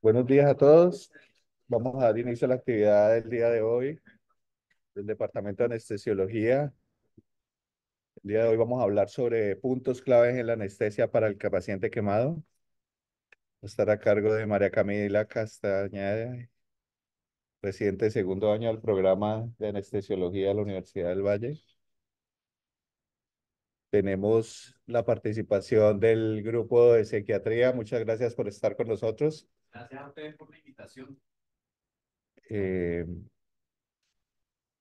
Buenos días a todos. Vamos a dar inicio a la actividad del día de hoy del Departamento de Anestesiología. El día de hoy vamos a hablar sobre puntos claves en la anestesia para el paciente quemado. Va a estar a cargo de María Camila Castañeda, residente de segundo año del programa de anestesiología de la Universidad del Valle. Tenemos la participación del grupo de psiquiatría. Muchas gracias por estar con nosotros. Gracias a ustedes por la invitación. Eh,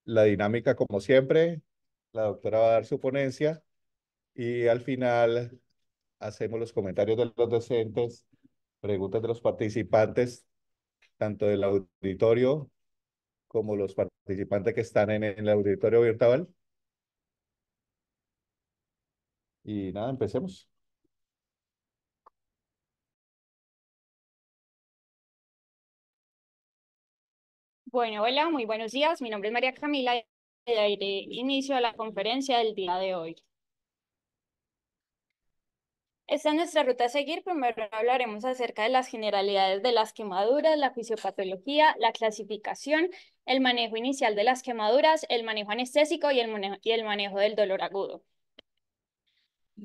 la dinámica, como siempre, la doctora va a dar su ponencia. Y al final hacemos los comentarios de los docentes, preguntas de los participantes, tanto del auditorio como los participantes que están en el auditorio virtual. Y nada, empecemos. Bueno, hola, muy buenos días. Mi nombre es María Camila y daré inicio a la conferencia del día de hoy. Esta es nuestra ruta a seguir. Primero hablaremos acerca de las generalidades de las quemaduras, la fisiopatología, la clasificación, el manejo inicial de las quemaduras, el manejo anestésico y el manejo del dolor agudo.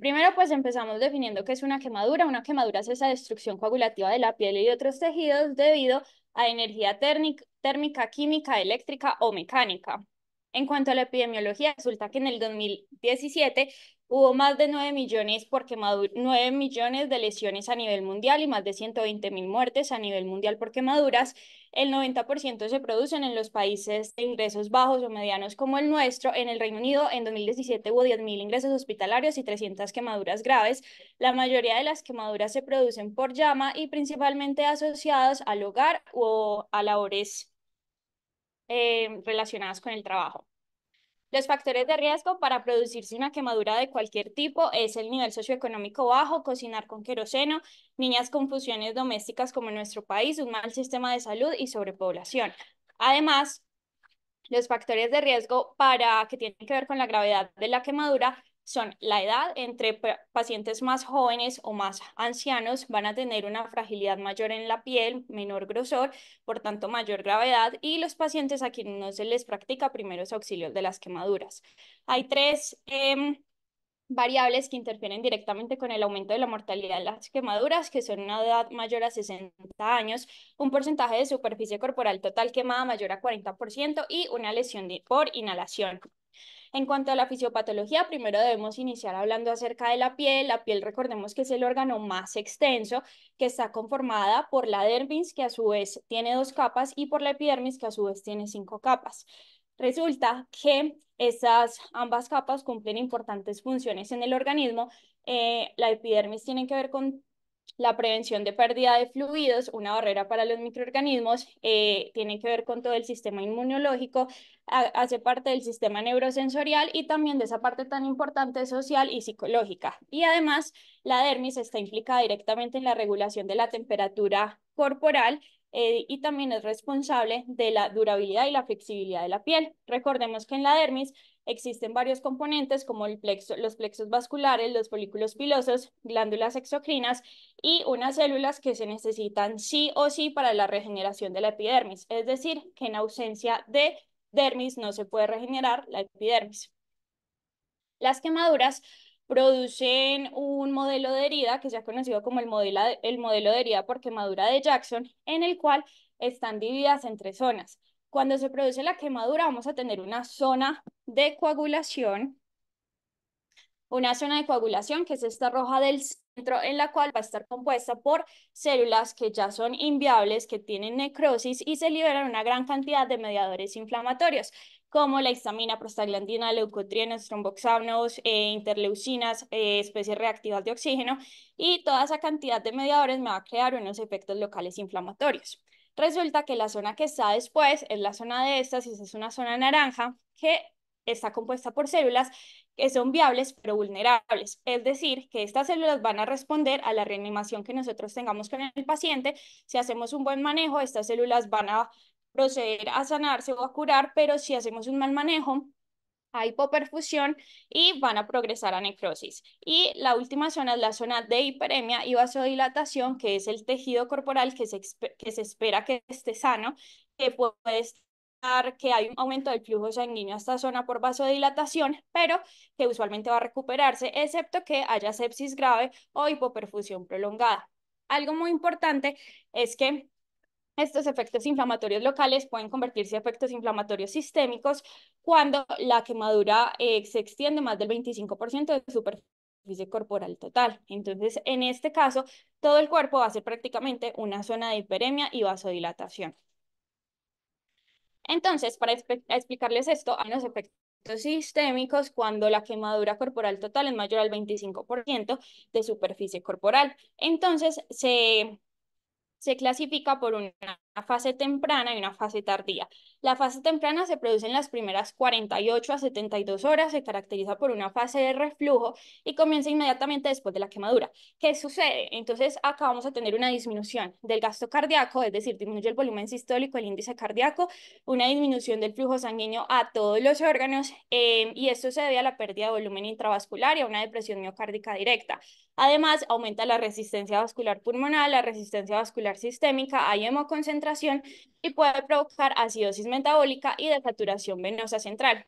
Primero, pues empezamos definiendo qué es una quemadura. Una quemadura es esa destrucción coagulativa de la piel y de otros tejidos debido a energía térmica, química, eléctrica o mecánica. En cuanto a la epidemiología, resulta que en el 2017 hubo más de 9 millones de lesiones a nivel mundial y más de 120.000 muertes a nivel mundial por quemaduras. El 90% se producen en los países de ingresos bajos o medianos como el nuestro. En el Reino Unido, en 2017 hubo 10.000 ingresos hospitalarios y 300 quemaduras graves. La mayoría de las quemaduras se producen por llama y principalmente asociadas al hogar o a labores relacionadas con el trabajo. Los factores de riesgo para producirse una quemadura de cualquier tipo es el nivel socioeconómico bajo, cocinar con queroseno, niñas con fusiones domésticas como en nuestro país, un mal sistema de salud y sobrepoblación. Además, los factores de riesgo para que tienen que ver con la gravedad de la quemadura son la edad. Entre pacientes más jóvenes o más ancianos van a tener una fragilidad mayor en la piel, menor grosor, por tanto mayor gravedad, y los pacientes a quienes no se les practica primeros auxilios de las quemaduras. Hay tres variables que interfieren directamente con el aumento de la mortalidad de las quemaduras, que son una edad mayor a 60 años, un porcentaje de superficie corporal total quemada mayor a 40% y una lesión por inhalación. En cuanto a la fisiopatología, primero debemos iniciar hablando acerca de la piel. La piel, recordemos que es el órgano más extenso, que está conformada por la dermis, que a su vez tiene 2 capas, y por la epidermis, que a su vez tiene 5 capas. Resulta que ambas capas cumplen importantes funciones en el organismo. La epidermis tiene que ver con la prevención de pérdida de fluidos, una barrera para los microorganismos, tiene que ver con todo el sistema inmunológico, hace parte del sistema neurosensorial y también de esa parte tan importante social y psicológica. Y además, la dermis está implicada directamente en la regulación de la temperatura corporal, y también es responsable de la durabilidad y la flexibilidad de la piel. Recordemos que en la dermis existen varios componentes como los plexos vasculares, los folículos pilosos, glándulas exocrinas y unas células que se necesitan sí o sí para la regeneración de la epidermis. Es decir, que en ausencia de dermis no se puede regenerar la epidermis. Las quemaduras producen un modelo de herida que se ha conocido como el modelo de herida por quemadura de Jackson, en el cual están divididas en 3 zonas. Cuando se produce la quemadura vamos a tener una zona de coagulación que es esta roja del centro, en la cual va a estar compuesta por células que ya son inviables, que tienen necrosis y se liberan una gran cantidad de mediadores inflamatorios, como la histamina, prostaglandina, leucotrienes, tromboxanos, interleucinas, especies reactivas de oxígeno, y toda esa cantidad de mediadores me va a crear unos efectos locales inflamatorios. Resulta que la zona que está después es la zona de éstasis, es una zona naranja que está compuesta por células que son viables pero vulnerables. Es decir, que estas células van a responder a la reanimación que nosotros tengamos con el paciente. Si hacemos un buen manejo, estas células van a proceder a sanarse o a curar, pero si hacemos un mal manejo, a hipoperfusión y van a progresar a necrosis. Y la última zona es la zona de hiperemia y vasodilatación, que es el tejido corporal que se espera que esté sano, que puede estar que hay un aumento del flujo sanguíneo a esta zona por vasodilatación, pero que usualmente va a recuperarse, excepto que haya sepsis grave o hipoperfusión prolongada. Algo muy importante es que estos efectos inflamatorios locales pueden convertirse en efectos inflamatorios sistémicos cuando la quemadura se extiende más del 25% de superficie corporal total. Entonces, en este caso, todo el cuerpo va a ser prácticamente una zona de hiperemia y vasodilatación. Entonces, para explicarles esto, hay unos efectos sistémicos cuando la quemadura corporal total es mayor al 25% de superficie corporal. Entonces, se clasifica por una fase temprana y una fase tardía. La fase temprana se produce en las primeras 48 a 72 horas, se caracteriza por una fase de reflujo y comienza inmediatamente después de la quemadura. ¿Qué sucede? Entonces acá vamos a tener una disminución del gasto cardíaco, es decir, disminuye el volumen sistólico, el índice cardíaco, una disminución del flujo sanguíneo a todos los órganos y esto se debe a la pérdida de volumen intravascular y a una depresión miocárdica directa. Además, aumenta la resistencia vascular pulmonar, la resistencia vascular sistémica, hay hemoconcentración y puede provocar acidosis metabólica y desaturación venosa central.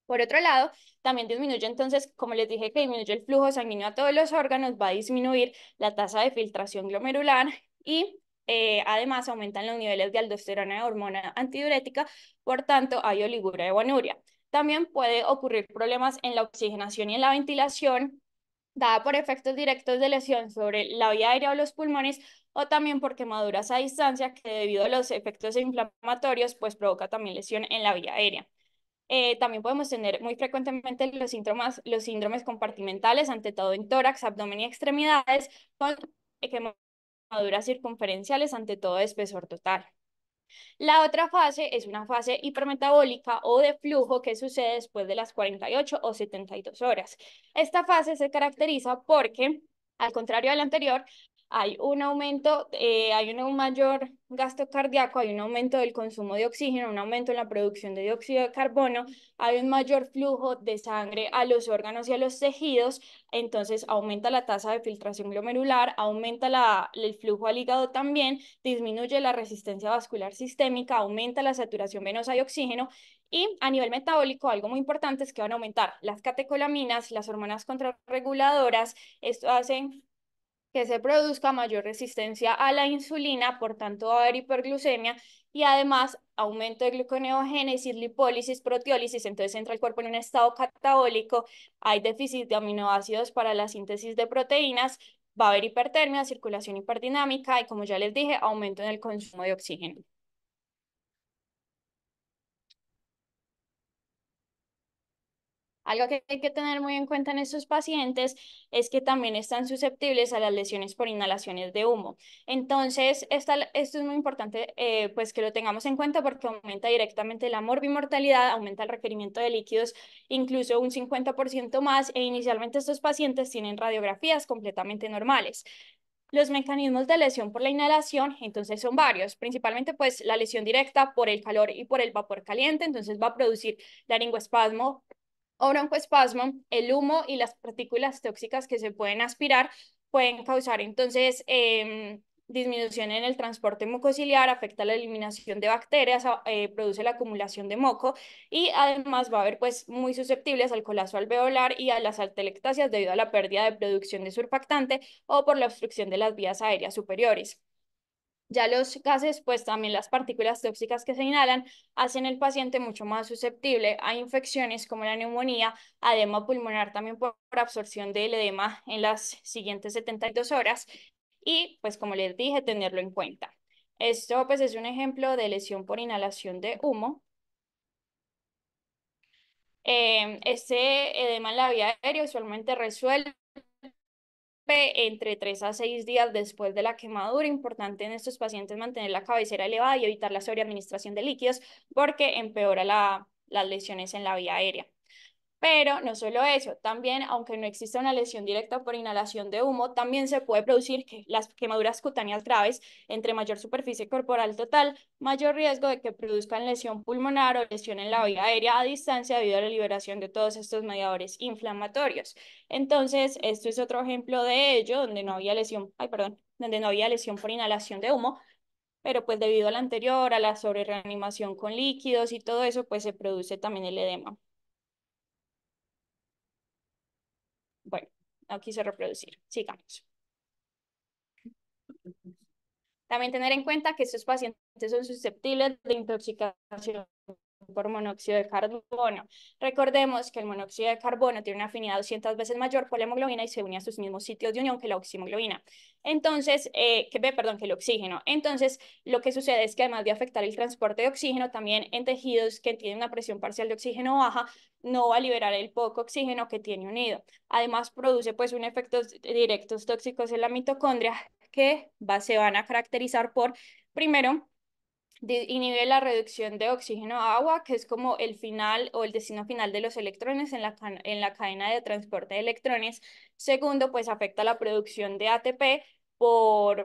Por otro lado, también disminuye entonces, como les dije, que disminuye el flujo sanguíneo a todos los órganos, va a disminuir la tasa de filtración glomerular y además aumentan los niveles de aldosterona de hormona antidiurética, por tanto hay oliguria de guanuria. También puede ocurrir problemas en la oxigenación y en la ventilación, dada por efectos directos de lesión sobre la vía aérea o los pulmones, o también por quemaduras a distancia, que debido a los efectos inflamatorios, pues provoca también lesión en la vía aérea. También podemos tener muy frecuentemente los síndromes compartimentales, ante todo en tórax, abdomen y extremidades, con quemaduras circunferenciales, ante todo de espesor total. La otra fase es una fase hipermetabólica o de flujo que sucede después de las 48 o 72 horas. Esta fase se caracteriza porque, al contrario de la anterior, hay un aumento, hay un mayor gasto cardíaco, hay un aumento del consumo de oxígeno, un aumento en la producción de dióxido de carbono, hay un mayor flujo de sangre a los órganos y a los tejidos, entonces aumenta la tasa de filtración glomerular, aumenta el flujo al hígado también, disminuye la resistencia vascular sistémica, aumenta la saturación venosa de oxígeno y a nivel metabólico algo muy importante es que van a aumentar las catecolaminas, las hormonas contrarreguladoras. Esto hace que se produzca mayor resistencia a la insulina, por tanto va a haber hiperglucemia y además aumento de gluconeogénesis, lipólisis, proteólisis, entonces entra el cuerpo en un estado catabólico, hay déficit de aminoácidos para la síntesis de proteínas, va a haber hipertermia, circulación hiperdinámica y, como ya les dije, aumento en el consumo de oxígeno. Algo que hay que tener muy en cuenta en estos pacientes es que también están susceptibles a las lesiones por inhalaciones de humo. Entonces, esto es muy importante pues que lo tengamos en cuenta porque aumenta directamente la morbimortalidad, aumenta el requerimiento de líquidos incluso un 50% más e inicialmente estos pacientes tienen radiografías completamente normales. Los mecanismos de lesión por la inhalación, entonces son varios, principalmente pues la lesión directa por el calor y por el vapor caliente, entonces va a producir laringoespasmo o broncoespasmo, el humo y las partículas tóxicas que se pueden aspirar pueden causar entonces disminución en el transporte mucociliar, afecta la eliminación de bacterias, produce la acumulación de moco y además va a haber pues muy susceptibles al colapso alveolar y a las atelectasias debido a la pérdida de producción de surfactante o por la obstrucción de las vías aéreas superiores. Ya los gases, pues también las partículas tóxicas que se inhalan, hacen el paciente mucho más susceptible a infecciones como la neumonía, edema pulmonar también por absorción del edema en las siguientes 72 horas y, pues como les dije, tenerlo en cuenta. Esto pues es un ejemplo de lesión por inhalación de humo. Este edema en la vía aérea usualmente resuelve entre 3 a 6 días después de la quemadura. Importante en estos pacientes mantener la cabecera elevada y evitar la sobreadministración de líquidos porque empeora las lesiones en la vía aérea. Pero no solo eso, también, aunque no exista una lesión directa por inhalación de humo, también se puede producir las quemaduras cutáneas graves. Entre mayor superficie corporal total, mayor riesgo de que produzcan lesión pulmonar o lesión en la vía aérea a distancia debido a la liberación de todos estos mediadores inflamatorios. Entonces, esto es otro ejemplo de ello, donde no había lesión, donde no había lesión por inhalación de humo, pero pues debido a la anterior, a la sobrereanimación con líquidos y todo eso, pues se produce también el edema. Bueno, no quise reproducir. Sigamos. También tener en cuenta que estos pacientes son susceptibles de intoxicación por monóxido de carbono. Recordemos que el monóxido de carbono tiene una afinidad 200 veces mayor por la hemoglobina y se une a sus mismos sitios de unión que la oxihemoglobina. Entonces, que el oxígeno. Entonces, lo que sucede es que además de afectar el transporte de oxígeno, también en tejidos que tienen una presión parcial de oxígeno baja, no va a liberar el poco oxígeno que tiene unido. Además, produce pues un efectos directos tóxicos en la mitocondria que se van a caracterizar por, primero, inhibe la reducción de oxígeno a agua, que es como el final o el destino final de los electrones en la cadena de transporte de electrones. Segundo, pues afecta la producción de ATP por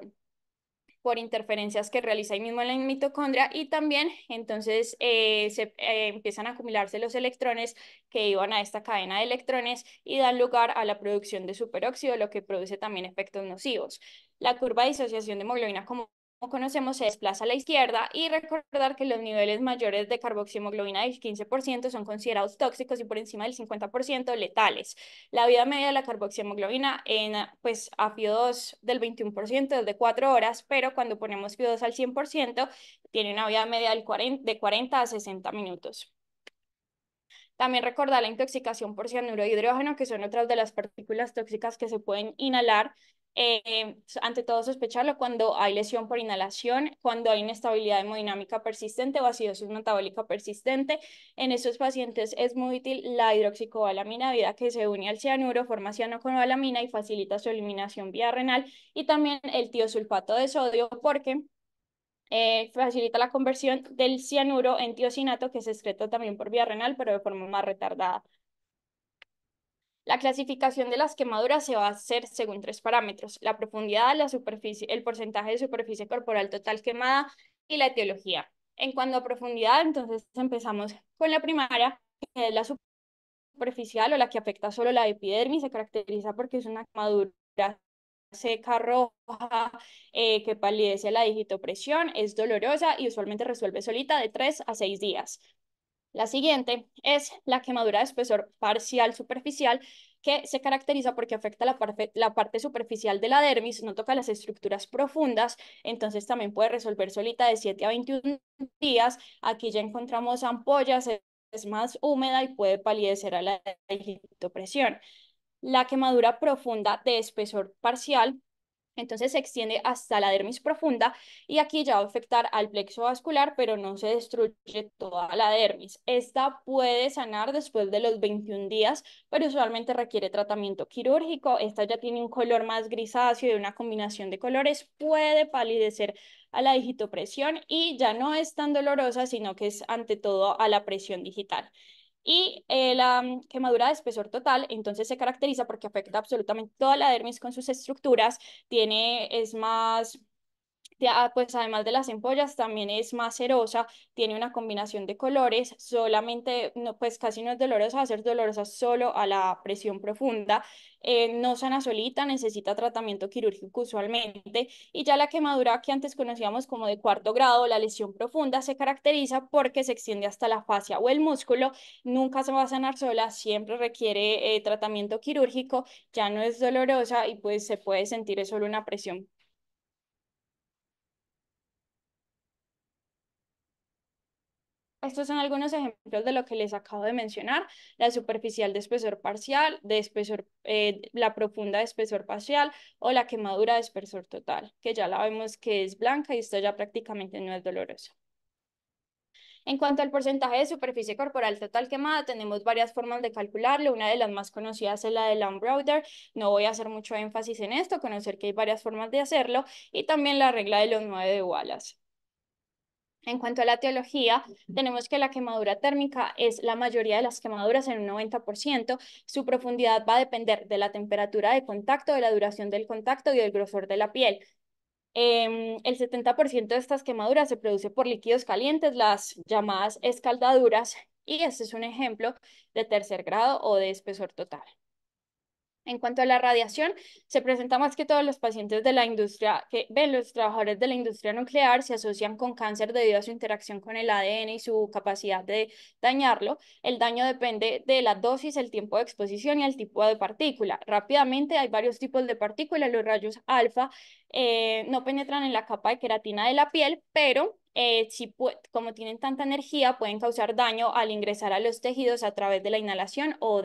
interferencias que realiza ahí mismo en la mitocondria y también entonces empiezan a acumularse los electrones que iban a esta cadena de electrones y dan lugar a la producción de superóxido, lo que produce también efectos nocivos. La curva de disociación de hemoglobina, como conocemos, se desplaza a la izquierda y recordar que los niveles mayores de carboxihemoglobina del 15% son considerados tóxicos y por encima del 50% letales. La vida media de la carboxihemoglobina en pues, a FIO2 del 21% es de 4 horas, pero cuando ponemos FIO2 al 100%, tiene una vida media de 40 a 60 minutos. También recordar la intoxicación por cianuro de hidrógeno, que son otras de las partículas tóxicas que se pueden inhalar. Ante todo, sospecharlo cuando hay lesión por inhalación, cuando hay inestabilidad hemodinámica persistente o acidosis metabólica persistente. En estos pacientes es muy útil la hidroxicobalamina, debido a que se une al cianuro, forma cianocobalamina y facilita su eliminación vía renal. Y también el tiosulfato de sodio, porque facilita la conversión del cianuro en tiosinato, que se excreta también por vía renal, pero de forma más retardada. La clasificación de las quemaduras se va a hacer según 3 parámetros: la profundidad, la superficie, el porcentaje de superficie corporal total quemada y la etiología. En cuanto a profundidad, entonces empezamos con la primaria, que es la superficial o la que afecta solo la epidermis. Se caracteriza porque es una quemadura seca, roja, que palidece a la digitopresión, es dolorosa y usualmente resuelve solita de 3 a 6 días. La siguiente es la quemadura de espesor parcial superficial, que se caracteriza porque afecta la parte superficial de la dermis, no toca las estructuras profundas, entonces también puede resolver solita de 7 a 21 días. Aquí ya encontramos ampollas, es más húmeda y puede palidecer a la digitopresión. La quemadura profunda de espesor parcial, entonces se extiende hasta la dermis profunda y aquí ya va a afectar al plexo vascular, pero no se destruye toda la dermis. Esta puede sanar después de los 21 días, pero usualmente requiere tratamiento quirúrgico. Esta ya tiene un color más grisáceo y una combinación de colores, puede palidecer a la digitopresión y ya no es tan dolorosa, sino que es ante todo a la presión digital. Y la quemadura de espesor total, entonces se caracteriza porque afecta absolutamente toda la dermis con sus estructuras, es más, pues además de las ampollas, también es más cerosa, tiene una combinación de colores, solamente, no, pues casi no es dolorosa, va a ser dolorosa solo a la presión profunda, no sana solita, necesita tratamiento quirúrgico usualmente, y ya la quemadura que antes conocíamos como de 4.º grado, la lesión profunda, se caracteriza porque se extiende hasta la fascia o el músculo, nunca se va a sanar sola, siempre requiere tratamiento quirúrgico, ya no es dolorosa y pues se puede sentir es solo una presión. Estos son algunos ejemplos de lo que les acabo de mencionar: la superficial de espesor parcial, la profunda de espesor parcial o la quemadura de espesor total, que ya la vemos que es blanca y esto ya prácticamente no es doloroso. En cuanto al porcentaje de superficie corporal total quemada, tenemos varias formas de calcularlo. Una de las más conocidas es la de Lamb-Browder. No voy a hacer mucho énfasis en esto, conocer que hay varias formas de hacerlo, y también la regla de los 9 de Wallace. En cuanto a la etiología, tenemos que la quemadura térmica es la mayoría de las quemaduras en un 90%. Su profundidad va a depender de la temperatura de contacto, de la duración del contacto y del grosor de la piel. El 70% de estas quemaduras se produce por líquidos calientes, las llamadas escaldaduras, y este es un ejemplo de tercer grado o de espesor total. En cuanto a la radiación, se presenta más que todos los pacientes de la industria que ven los trabajadores de la industria nuclear se asocian con cáncer debido a su interacción con el ADN y su capacidad de dañarlo. El daño depende de la dosis, el tiempo de exposición y el tipo de partícula. Rápidamente, hay varios tipos de partículas. Los rayos alfa no penetran en la capa de queratina de la piel, pero como tienen tanta energía, pueden causar daño al ingresar a los tejidos a través de la inhalación o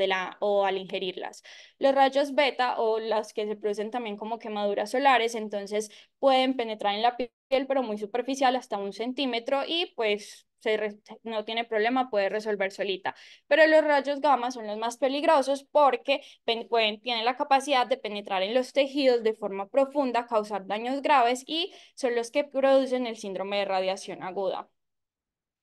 al ingerirlas. Los rayos beta o las que se producen también como quemaduras solares, entonces pueden penetrar en la piel, pero muy superficial, hasta 1 centímetro, y pues no tiene problema, puede resolver solita. Pero los rayos gamma son los más peligrosos porque tienen la capacidad de penetrar en los tejidos de forma profunda, causar daños graves y son los que producen el síndrome de radiación aguda.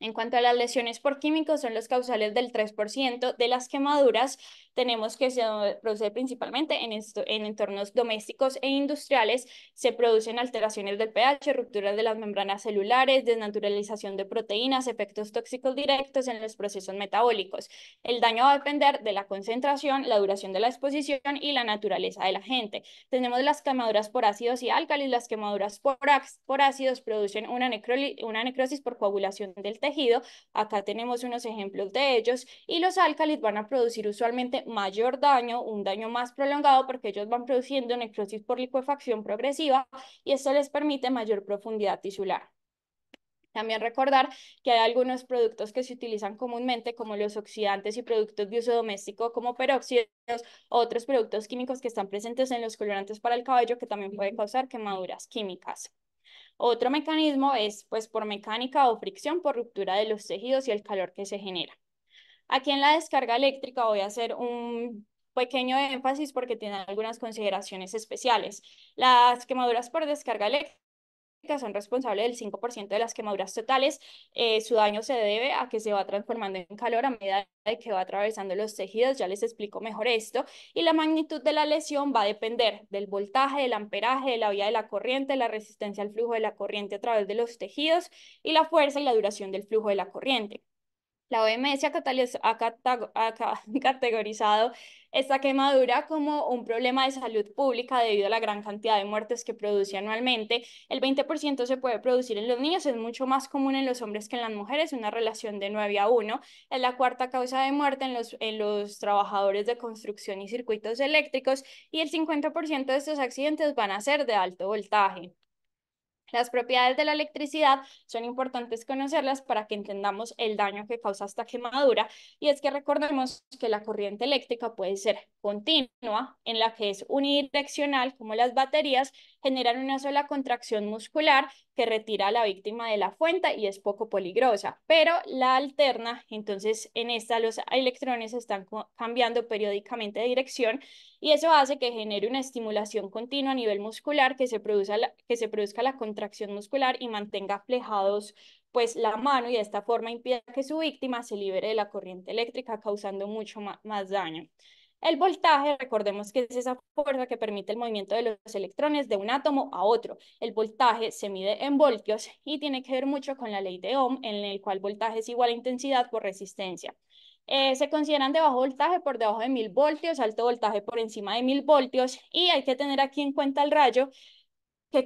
En cuanto a las lesiones por químicos, son los causales del 3% de las quemaduras. Tenemos que se produce principalmente en entornos domésticos e industriales. Se producen alteraciones del pH, rupturas de las membranas celulares, desnaturalización de proteínas, efectos tóxicos directos en los procesos metabólicos. El daño va a depender de la concentración, la duración de la exposición y la naturaleza del agente. Tenemos las quemaduras por ácidos y álcalis. Las quemaduras por ácidos producen una necrosis por coagulación del tejido. Acá tenemos unos ejemplos de ellos. Y los álcalis van a producir usualmente mayor daño, un daño más prolongado, porque ellos van produciendo necrosis por licuefacción progresiva y esto les permite mayor profundidad tisular. También recordar que hay algunos productos que se utilizan comúnmente, como los oxidantes y productos de uso doméstico, como peróxidos, otros productos químicos que están presentes en los colorantes para el cabello, que también pueden causar quemaduras químicas. Otro mecanismo es pues por mecánica o fricción por ruptura de los tejidos y el calor que se genera. Aquí en la descarga eléctrica voy a hacer un pequeño énfasis porque tiene algunas consideraciones especiales. Las quemaduras por descarga eléctrica son responsables del 5% de las quemaduras totales. Su daño se debe a que se va transformando en calor a medida de que va atravesando los tejidos. Ya les explico mejor esto. Y la magnitud de la lesión va a depender del voltaje, del amperaje, de la vía de la corriente, la resistencia al flujo de la corriente a través de los tejidos y la fuerza y la duración del flujo de la corriente. La OMS ha categorizado esta quemadura como un problema de salud pública debido a la gran cantidad de muertes que produce anualmente. El 20% se puede producir en los niños, es mucho más común en los hombres que en las mujeres, una relación de 9 a 1. Es la cuarta causa de muerte en los trabajadores de construcción y circuitos eléctricos, y el 50% de estos accidentes van a ser de alto voltaje. Las propiedades de la electricidad son importantes conocerlas para que entendamos el daño que causa esta quemadura, y es que recordemos que la corriente eléctrica puede ser continua, en la que es unidireccional, como las baterías, generan una sola contracción muscular que retira a la víctima de la fuente y es poco peligrosa, pero la alterna, entonces en esta los electrones están cambiando periódicamente de dirección y eso hace que genere una estimulación continua a nivel muscular, que se produzca la contracción muscular y mantenga flejados pues la mano, y de esta forma impide que su víctima se libere de la corriente eléctrica, causando mucho más daño. El voltaje, recordemos que es esa fuerza que permite el movimiento de los electrones de un átomo a otro. El voltaje se mide en voltios y tiene que ver mucho con la ley de Ohm, en el cual voltaje es igual a intensidad por resistencia. Se consideran de bajo voltaje por debajo de 1000 voltios, alto voltaje por encima de 1000 voltios, y hay que tener aquí en cuenta el rayo que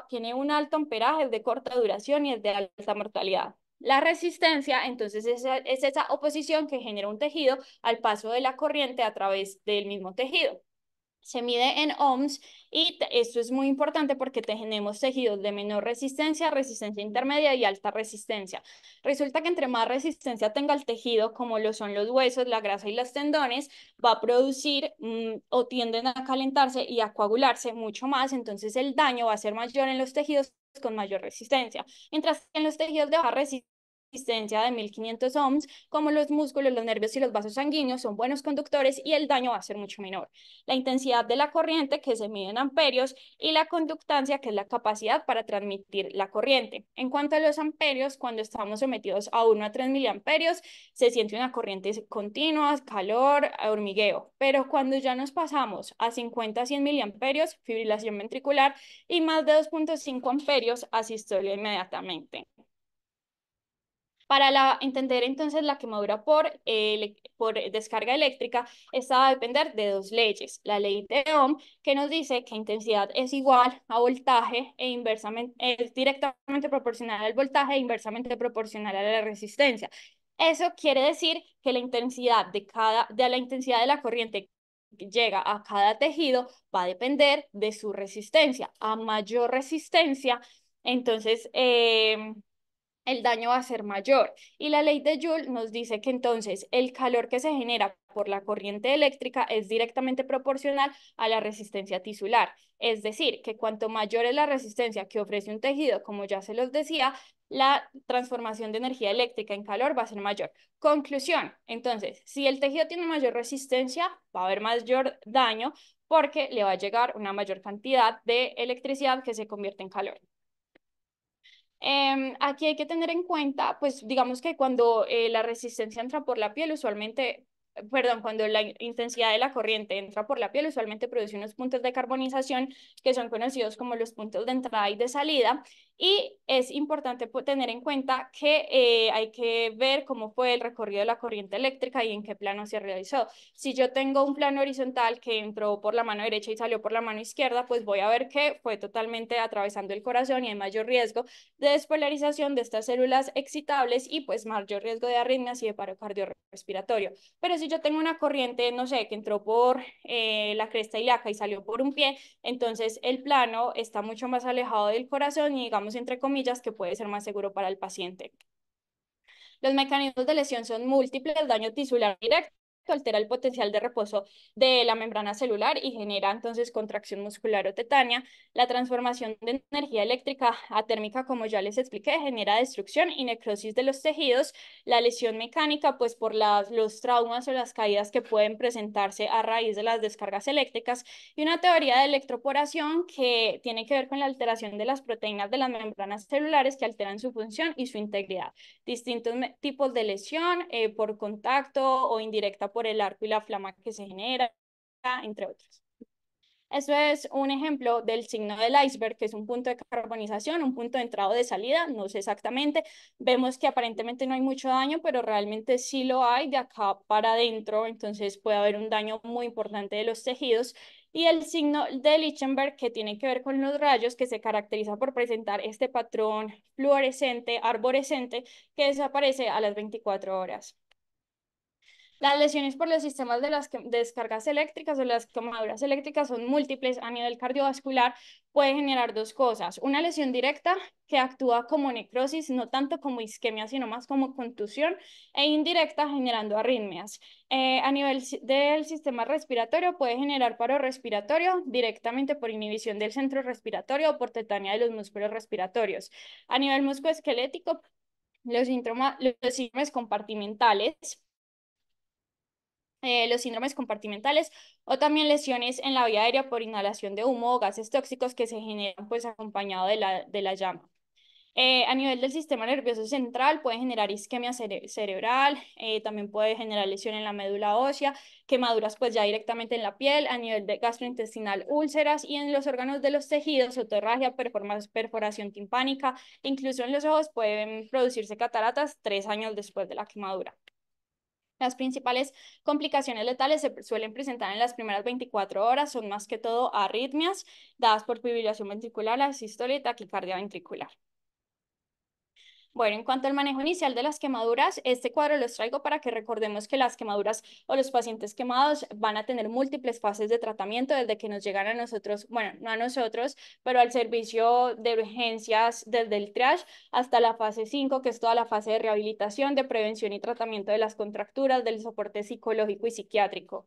tiene un alto amperaje, es de corta duración y es de alta mortalidad. La resistencia, entonces, es esa oposición que genera un tejido al paso de la corriente a través del mismo tejido. Se mide en ohms y esto es muy importante porque tenemos tejidos de menor resistencia, resistencia intermedia y alta resistencia. Resulta que entre más resistencia tenga el tejido, como lo son los huesos, la grasa y los tendones, va a producir o tienden a calentarse y a coagularse mucho más, entonces el daño va a ser mayor en los tejidos con mayor resistencia, mientras que en los tejidos de baja resistencia resistencia de 1500 ohms, como los músculos, los nervios y los vasos sanguíneos son buenos conductores y el daño va a ser mucho menor. La intensidad de la corriente, que se mide en amperios, y la conductancia, que es la capacidad para transmitir la corriente. En cuanto a los amperios, cuando estamos sometidos a 1 a 3 miliamperios, se siente una corriente continua, calor, hormigueo. Pero cuando ya nos pasamos a 50 a 100 miliamperios, fibrilación ventricular, y más de 2.5 amperios, asistolia inmediatamente. Para entender entonces la quemadura por descarga eléctrica, esta va a depender de dos leyes. La ley de Ohm, que nos dice que intensidad es igual a voltaje e inversamente, es directamente proporcional al voltaje e inversamente proporcional a la resistencia. Eso quiere decir que la intensidad de la intensidad de la corriente que llega a cada tejido va a depender de su resistencia. A mayor resistencia, entonces el daño va a ser mayor. Y la ley de Joule nos dice que entonces el calor que se genera por la corriente eléctrica es directamente proporcional a la resistencia tisular. Es decir, que cuanto mayor es la resistencia que ofrece un tejido, como ya se los decía, la transformación de energía eléctrica en calor va a ser mayor. Conclusión, entonces, si el tejido tiene mayor resistencia, va a haber mayor daño porque le va a llegar una mayor cantidad de electricidad que se convierte en calor. Aquí hay que tener en cuenta, pues digamos que cuando la resistencia entra por la piel, usualmente, perdón, cuando la intensidad de la corriente entra por la piel, usualmente produce unos puntos de carbonización que son conocidos como los puntos de entrada y de salida. Y es importante tener en cuenta que hay que ver cómo fue el recorrido de la corriente eléctrica y en qué plano se realizó. Si yo tengo un plano horizontal que entró por la mano derecha y salió por la mano izquierda, pues voy a ver que fue totalmente atravesando el corazón y hay mayor riesgo de despolarización de estas células excitables y pues mayor riesgo de arritmias y de paro cardiorrespiratorio. Pero si yo tengo una corriente, no sé, que entró por la cresta ilíaca y salió por un pie, entonces el plano está mucho más alejado del corazón y digamos entre comillas que puede ser más seguro para el paciente. Los mecanismos de lesión son múltiples, el daño tisular directo altera el potencial de reposo de la membrana celular y genera entonces contracción muscular o tetania. La transformación de energía eléctrica a térmica, como ya les expliqué, genera destrucción y necrosis de los tejidos. La lesión mecánica, pues por los traumas o las caídas que pueden presentarse a raíz de las descargas eléctricas. Y una teoría de electroporación que tiene que ver con la alteración de las proteínas de las membranas celulares que alteran su función y su integridad. Distintos tipos de lesión por contacto o indirecta por el arco y la flama que se genera, entre otros. Eso es un ejemplo del signo del iceberg, que es un punto de carbonización, un punto de entrada o de salida, no sé exactamente. Vemos que aparentemente no hay mucho daño, pero realmente sí lo hay de acá para adentro, entonces puede haber un daño muy importante de los tejidos. Y el signo de Lichtenberg, que tiene que ver con los rayos, que se caracteriza por presentar este patrón fluorescente, arborescente, que desaparece a las 24 horas. Las lesiones por los sistemas de las descargas eléctricas o las quemaduras eléctricas son múltiples a nivel cardiovascular. Puede generar dos cosas. Una lesión directa que actúa como necrosis, no tanto como isquemia, sino más como contusión, e indirecta generando arritmias. A nivel del sistema respiratorio puede generar paro respiratorio directamente por inhibición del centro respiratorio o por tetania de los músculos respiratorios. A nivel musculoesquelético, los síndromes compartimentales o también lesiones en la vía aérea por inhalación de humo o gases tóxicos que se generan pues acompañado de la llama. A nivel del sistema nervioso central puede generar isquemia cerebral, también puede generar lesión en la médula ósea, quemaduras pues ya directamente en la piel, a nivel de gastrointestinal úlceras y en los órganos de los tejidos, otorragia, perforación timpánica, incluso en los ojos pueden producirse cataratas 3 años después de la quemadura. Las principales complicaciones letales se suelen presentar en las primeras 24 horas, son más que todo arritmias dadas por fibrilación ventricular, asistolia y taquicardia ventricular. Bueno, en cuanto al manejo inicial de las quemaduras, este cuadro los traigo para que recordemos que las quemaduras o los pacientes quemados van a tener múltiples fases de tratamiento desde que nos llegan a nosotros, bueno, no a nosotros, pero al servicio de urgencias desde el triage hasta la fase 5, que es toda la fase de rehabilitación, de prevención y tratamiento de las contracturas, del soporte psicológico y psiquiátrico.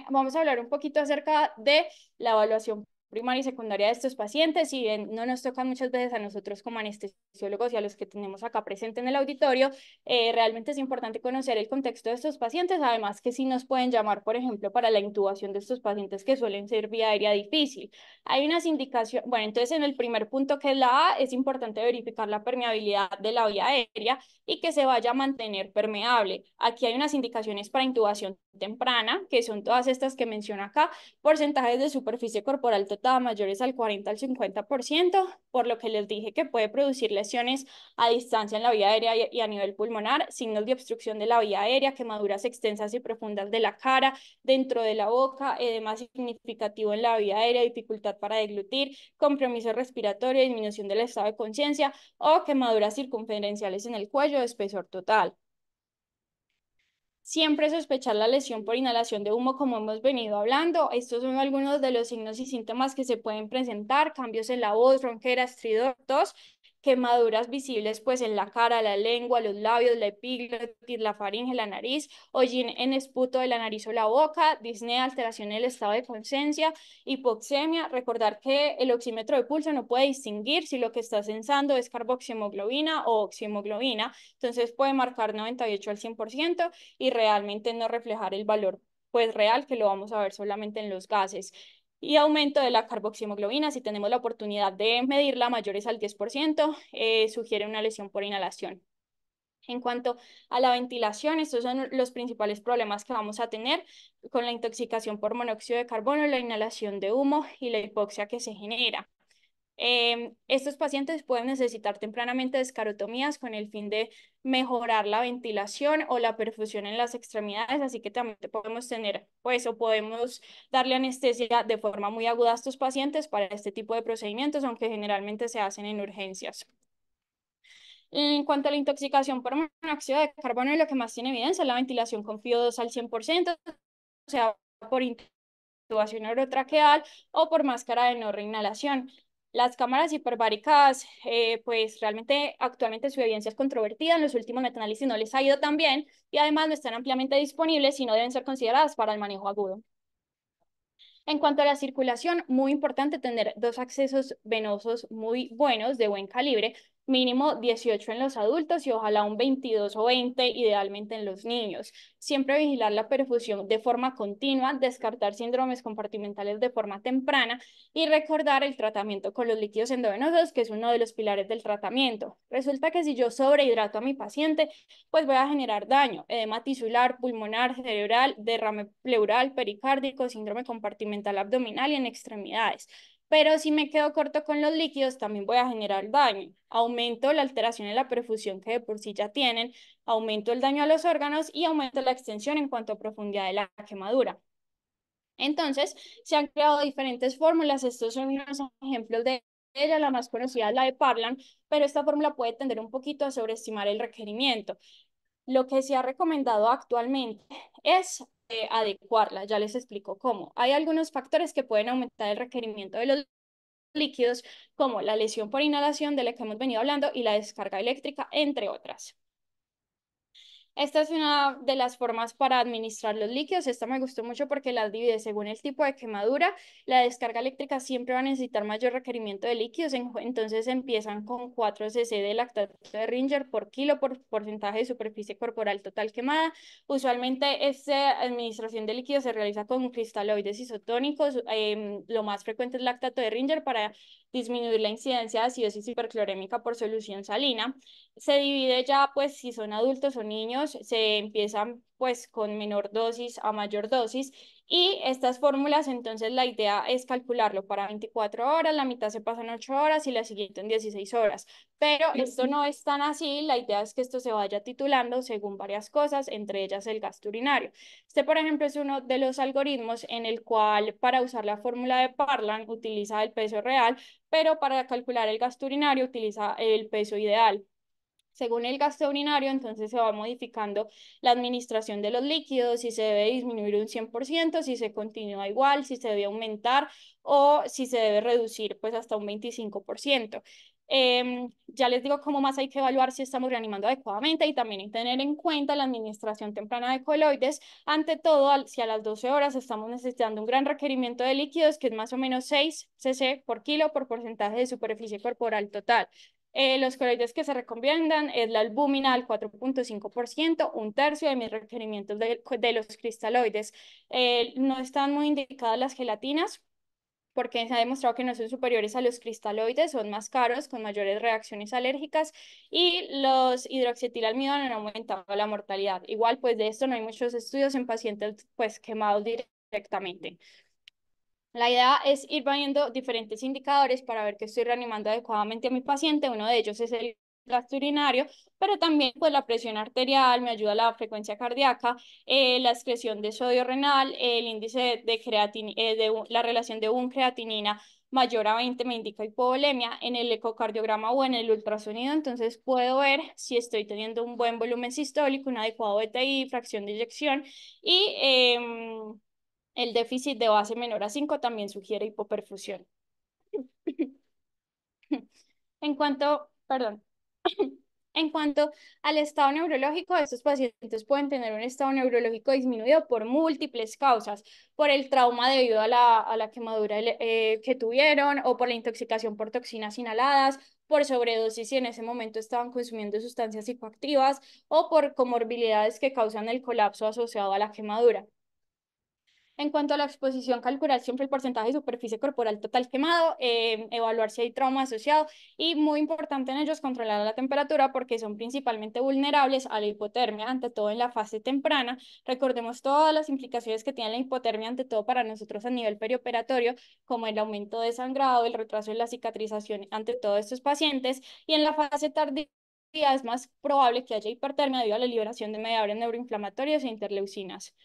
Vamos a hablar un poquito acerca de la evaluación primaria y secundaria de estos pacientes, y no nos tocan muchas veces a nosotros como anestesiólogos y a los que tenemos acá presente en el auditorio, realmente es importante conocer el contexto de estos pacientes, además que sí nos pueden llamar, por ejemplo, para la intubación de estos pacientes que suelen ser vía aérea difícil. Hay unas indicaciones, bueno, entonces en el primer punto que es la A, es importante verificar la permeabilidad de la vía aérea y que se vaya a mantener permeable. Aquí hay unas indicaciones para intubación temprana, que son todas estas que menciono acá, porcentajes de superficie corporal total mayores al 40 al 50%, por lo que les dije que puede producir lesiones a distancia en la vía aérea y a nivel pulmonar, signos de obstrucción de la vía aérea, quemaduras extensas y profundas de la cara, dentro de la boca, edema significativo en la vía aérea, dificultad para deglutir, compromiso respiratorio, disminución del estado de conciencia o quemaduras circunferenciales en el cuello de espesor total. Siempre sospechar la lesión por inhalación de humo, como hemos venido hablando. Estos son algunos de los signos y síntomas que se pueden presentar: cambios en la voz, ronquera, estridor, tos, quemaduras visibles pues en la cara, la lengua, los labios, la epiglotis, la faringe, la nariz, hollín en esputo de la nariz o la boca, disnea, alteración en el estado de conciencia, hipoxemia. Recordar que el oxímetro de pulso no puede distinguir si lo que está sensando es carboxihemoglobina o oxihemoglobina, entonces puede marcar 98 al 100% y realmente no reflejar el valor pues real, que lo vamos a ver solamente en los gases. Y aumento de la carboxihemoglobina, si tenemos la oportunidad de medirla, mayores al 10%, sugiere una lesión por inhalación. En cuanto a la ventilación, estos son los principales problemas que vamos a tener con la intoxicación por monóxido de carbono, la inhalación de humo y la hipoxia que se genera. Estos pacientes pueden necesitar tempranamente descarotomías con el fin de mejorar la ventilación o la perfusión en las extremidades, así que también podemos tener, pues, o podemos darle anestesia de forma muy aguda a estos pacientes para este tipo de procedimientos, aunque generalmente se hacen en urgencias. En cuanto a la intoxicación por monóxido de carbono, lo que más tiene evidencia es la ventilación con FIO2 al 100%, o sea, por intubación orotraqueal o por máscara de no reinhalación. Las cámaras hiperbáricas, pues realmente actualmente su evidencia es controvertida. En los últimos metaanálisis no les ha ido tan bien y además no están ampliamente disponibles y no deben ser consideradas para el manejo agudo. En cuanto a la circulación, muy importante tener dos accesos venosos muy buenos, de buen calibre, mínimo 18 en los adultos y ojalá un 22 o 20 idealmente en los niños. Siempre vigilar la perfusión de forma continua, descartar síndromes compartimentales de forma temprana y recordar el tratamiento con los líquidos endovenosos, que es uno de los pilares del tratamiento. Resulta que si yo sobrehidrato a mi paciente, pues voy a generar daño: edema tisular, pulmonar, cerebral, derrame pleural, pericárdico, síndrome compartimental abdominal y en extremidades. Pero si me quedo corto con los líquidos, también voy a generar daño. Aumento la alteración en la perfusión que de por sí ya tienen, aumento el daño a los órganos y aumento la extensión en cuanto a profundidad de la quemadura. Entonces, se han creado diferentes fórmulas. Estos son unos ejemplos de ella. La más conocida es la de Parlan, pero esta fórmula puede tender un poquito a sobreestimar el requerimiento. Lo que se ha recomendado actualmente es adecuarla. Ya les explico cómo. Hay algunos factores que pueden aumentar el requerimiento de los líquidos, como la lesión por inhalación de la que hemos venido hablando y la descarga eléctrica, entre otras. Esta es una de las formas para administrar los líquidos. Esta me gustó mucho porque las divide según el tipo de quemadura. La descarga eléctrica siempre va a necesitar mayor requerimiento de líquidos, entonces empiezan con 4 cc de lactato de Ringer por kilo por porcentaje de superficie corporal total quemada. Usualmente esta administración de líquidos se realiza con cristaloides isotónicos. Lo más frecuente es lactato de Ringer para disminuir la incidencia de acidosis hiperclorémica por solución salina. Se divide ya, pues, si son adultos o niños, se empiezan pues con menor dosis a mayor dosis, y estas fórmulas, entonces la idea es calcularlo para 24 horas, la mitad se pasa en 8 horas y la siguiente en 16 horas, pero esto no es tan así. La idea es que esto se vaya titulando según varias cosas, entre ellas el gasto urinario. Este, por ejemplo, es uno de los algoritmos en el cual, para usar la fórmula de Parlan, utiliza el peso real, pero para calcular el gasto urinario utiliza el peso ideal. Según el gasto urinario, entonces se va modificando la administración de los líquidos, si se debe disminuir un 100%, si se continúa igual, si se debe aumentar o si se debe reducir pues hasta un 25%. Ya les digo cómo más hay que evaluar si estamos reanimando adecuadamente y también hay que tener en cuenta la administración temprana de coloides. Ante todo, si a las 12 horas estamos necesitando un gran requerimiento de líquidos, que es más o menos 6 cc por kilo por porcentaje de superficie corporal total. Los coloides que se recomiendan es la albúmina al 4.5%, un tercio de mis requerimientos de los cristaloides. No están muy indicadas las gelatinas, porque se ha demostrado que no son superiores a los cristaloides, son más caros, con mayores reacciones alérgicas, y los hidroxietilalmidón han aumentado la mortalidad. Igual, pues de esto no hay muchos estudios en pacientes pues quemados directamente. La idea es ir viendo diferentes indicadores para ver que estoy reanimando adecuadamente a mi paciente. Uno de ellos es el gasto urinario, pero también pues la presión arterial, me ayuda la frecuencia cardíaca, la excreción de sodio renal, el índice de creatinina, la relación de un creatinina mayor a 20 me indica hipovolemia en el ecocardiograma o en el ultrasonido, entonces puedo ver si estoy teniendo un buen volumen sistólico, un adecuado BTI, fracción de eyección y el déficit de base menor a 5 también sugiere hipoperfusión. En cuanto, perdón, en cuanto al estado neurológico, estos pacientes pueden tener un estado neurológico disminuido por múltiples causas, por el trauma debido a la quemadura que tuvieron o por la intoxicación por toxinas inhaladas, por sobredosis si en ese momento estaban consumiendo sustancias psicoactivas o por comorbilidades que causan el colapso asociado a la quemadura. En cuanto a la exposición, calcular siempre el porcentaje de superficie corporal total quemado, evaluar si hay trauma asociado y muy importante en ellos controlar la temperatura porque son principalmente vulnerables a la hipotermia, ante todo en la fase temprana. Recordemos todas las implicaciones que tiene la hipotermia, ante todo para nosotros a nivel perioperatorio, como el aumento de sangrado, el retraso en la cicatrización ante todos estos pacientes, y en la fase tardía es más probable que haya hipertermia debido a la liberación de mediadores neuroinflamatorios e interleucinas.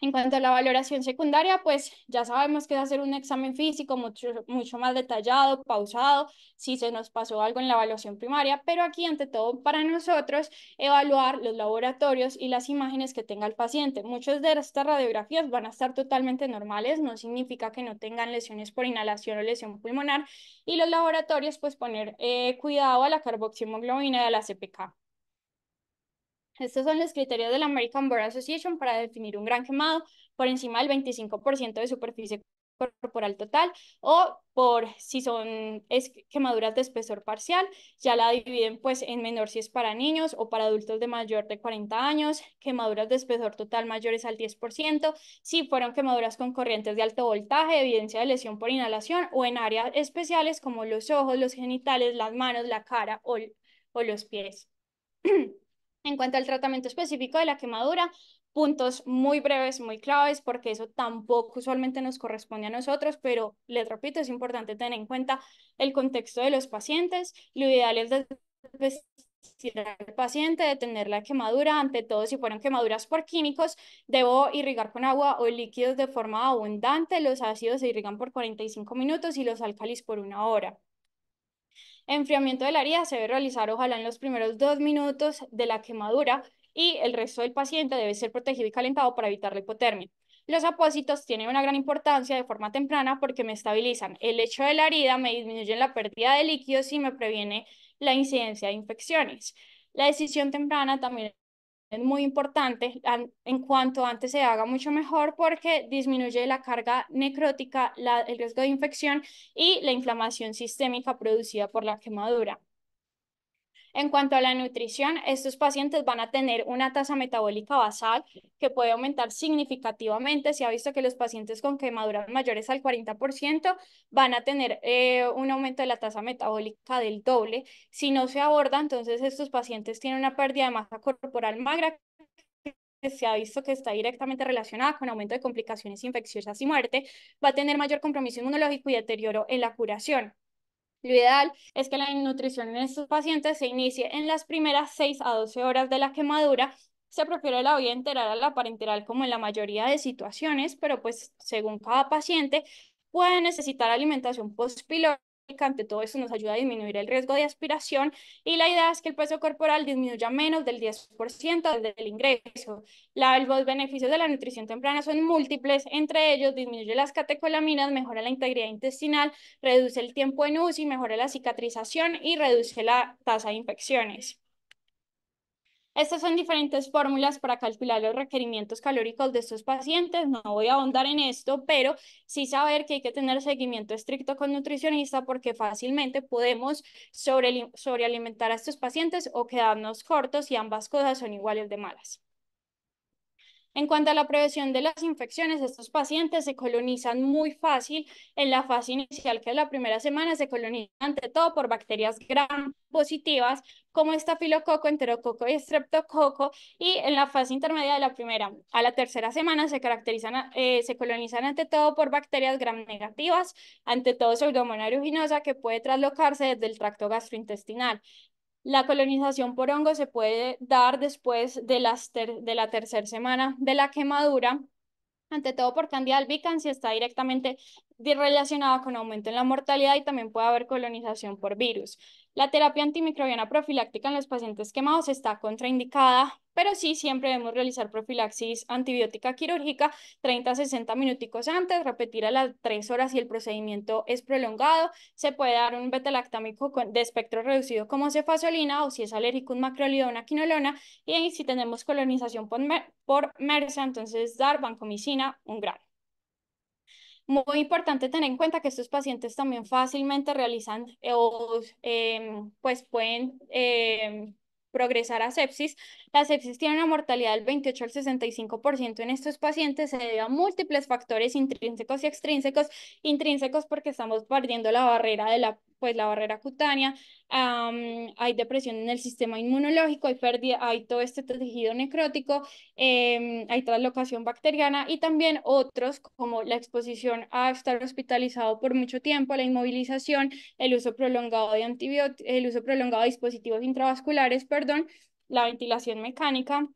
En cuanto a la valoración secundaria, pues ya sabemos que es hacer un examen físico mucho más detallado, pausado, si se nos pasó algo en la evaluación primaria, pero aquí ante todo para nosotros evaluar los laboratorios y las imágenes que tenga el paciente. Muchas de estas radiografías van a estar totalmente normales, no significa que no tengan lesiones por inhalación o lesión pulmonar, y los laboratorios pues poner cuidado a la carboxiemoglobina y a la CPK. Estos son los criterios de la American Burn Association para definir un gran quemado por encima del 25% de superficie corporal total o por si son quemaduras de espesor parcial, ya la dividen pues en menor si es para niños o para adultos de mayor de 40 años, quemaduras de espesor total mayores al 10%, si fueron quemaduras con corrientes de alto voltaje, evidencia de lesión por inhalación o en áreas especiales como los ojos, los genitales, las manos, la cara o los pies. En cuanto al tratamiento específico de la quemadura, puntos muy breves, muy claves, porque eso tampoco usualmente nos corresponde a nosotros, pero les repito, es importante tener en cuenta el contexto de los pacientes. Lo ideal es vestir al paciente, detener la quemadura, ante todo si fueron quemaduras por químicos, debo irrigar con agua o líquidos de forma abundante, los ácidos se irrigan por 45 minutos y los álcalis por 1 hora. Enfriamiento de la herida se debe realizar ojalá en los primeros 2 minutos de la quemadura y el resto del paciente debe ser protegido y calentado para evitar la hipotermia. Los apósitos tienen una gran importancia de forma temprana porque me estabilizan el hecho de la herida, me disminuyen la pérdida de líquidos y me previene la incidencia de infecciones. La decisión temprana también es muy importante en cuanto antes se haga mucho mejor porque disminuye la carga necrótica, el riesgo de infección y la inflamación sistémica producida por la quemadura. En cuanto a la nutrición, estos pacientes van a tener una tasa metabólica basal que puede aumentar significativamente. Se ha visto que los pacientes con quemaduras mayores al 40% van a tener un aumento de la tasa metabólica del doble. Si no se aborda, entonces estos pacientes tienen una pérdida de masa corporal magra que se ha visto que está directamente relacionada con aumento de complicaciones infecciosas y muerte, va a tener mayor compromiso inmunológico y deterioro en la curación. Lo ideal es que la nutrición en estos pacientes se inicie en las primeras 6 a 12 horas de la quemadura. Se prefiere la vía enteral a la parenteral como en la mayoría de situaciones, pero pues según cada paciente puede necesitar alimentación postpilórica ante todo esto nos ayuda a disminuir el riesgo de aspiración y la idea es que el peso corporal disminuya menos del 10% desde el ingreso. Los beneficios de la nutrición temprana son múltiples, entre ellos disminuye las catecolaminas, mejora la integridad intestinal, reduce el tiempo en UCI, mejora la cicatrización y reduce la tasa de infecciones. Estas son diferentes fórmulas para calcular los requerimientos calóricos de estos pacientes. No voy a ahondar en esto, pero sí saber que hay que tener seguimiento estricto con nutricionista porque fácilmente podemos sobrealimentar a estos pacientes o quedarnos cortos y ambas cosas son iguales de malas. En cuanto a la prevención de las infecciones, estos pacientes se colonizan muy fácil. En la fase inicial, que es la primera semana, se colonizan ante todo por bacterias gram positivas como estafilococo, enterococo y estreptococo, y en la fase intermedia de la primera a la tercera semana se colonizan ante todo por bacterias gram negativas, ante todo Pseudomonas aeruginosa, que puede traslocarse desde el tracto gastrointestinal. La colonización por hongo se puede dar después de la tercera semana de la quemadura, ante todo por Candida albicans, si está directamente relacionada con aumento en la mortalidad y también puede haber colonización por virus. La terapia antimicrobiana profiláctica en los pacientes quemados está contraindicada, pero sí siempre debemos realizar profilaxis antibiótica quirúrgica 30 a 60 minuticos antes, repetir a las 3 horas si el procedimiento es prolongado. Se puede dar un betalactámico de espectro reducido como cefazolina o si es alérgico un macrolidona, quinolona, y si tenemos colonización por MRSA, entonces dar vancomicina, un gramo. Muy importante tener en cuenta que estos pacientes también fácilmente realizan pues pueden progresar a sepsis. La sepsis tiene una mortalidad del 28 al 65% en estos pacientes, se debe a múltiples factores intrínsecos y extrínsecos. Intrínsecos porque estamos perdiendo la barrera de la barrera cutánea, hay depresión en el sistema inmunológico, hay todo este tejido necrótico, hay traslocación bacteriana y también otros como la exposición a estar hospitalizado por mucho tiempo, la inmovilización, el uso prolongado de antibióticos, el uso prolongado de dispositivos intravasculares, perdón, la ventilación mecánica.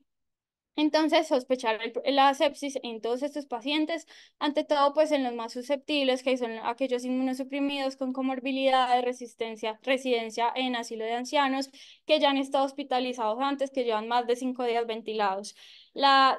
Entonces, sospechar la sepsis en todos estos pacientes, ante todo, pues en los más susceptibles, que son aquellos inmunosuprimidos con comorbilidades, residencia en asilo de ancianos, que ya han estado hospitalizados antes, que llevan más de 5 días ventilados. La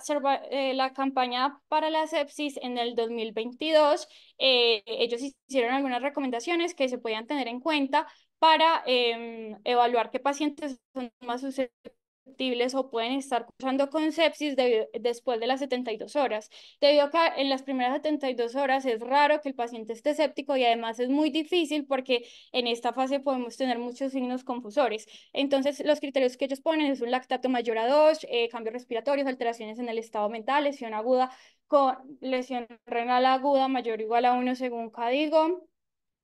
campaña para la sepsis en el 2022, ellos hicieron algunas recomendaciones que se podían tener en cuenta para evaluar qué pacientes son más susceptibles o pueden estar cursando con sepsis después de las 72 horas. Debido a que en las primeras 72 horas es raro que el paciente esté séptico y además es muy difícil porque en esta fase podemos tener muchos signos confusores. Entonces, los criterios que ellos ponen es un lactato mayor a 2, cambios respiratorios, alteraciones en el estado mental, lesión aguda con lesión renal aguda mayor o igual a 1 según CADIGO,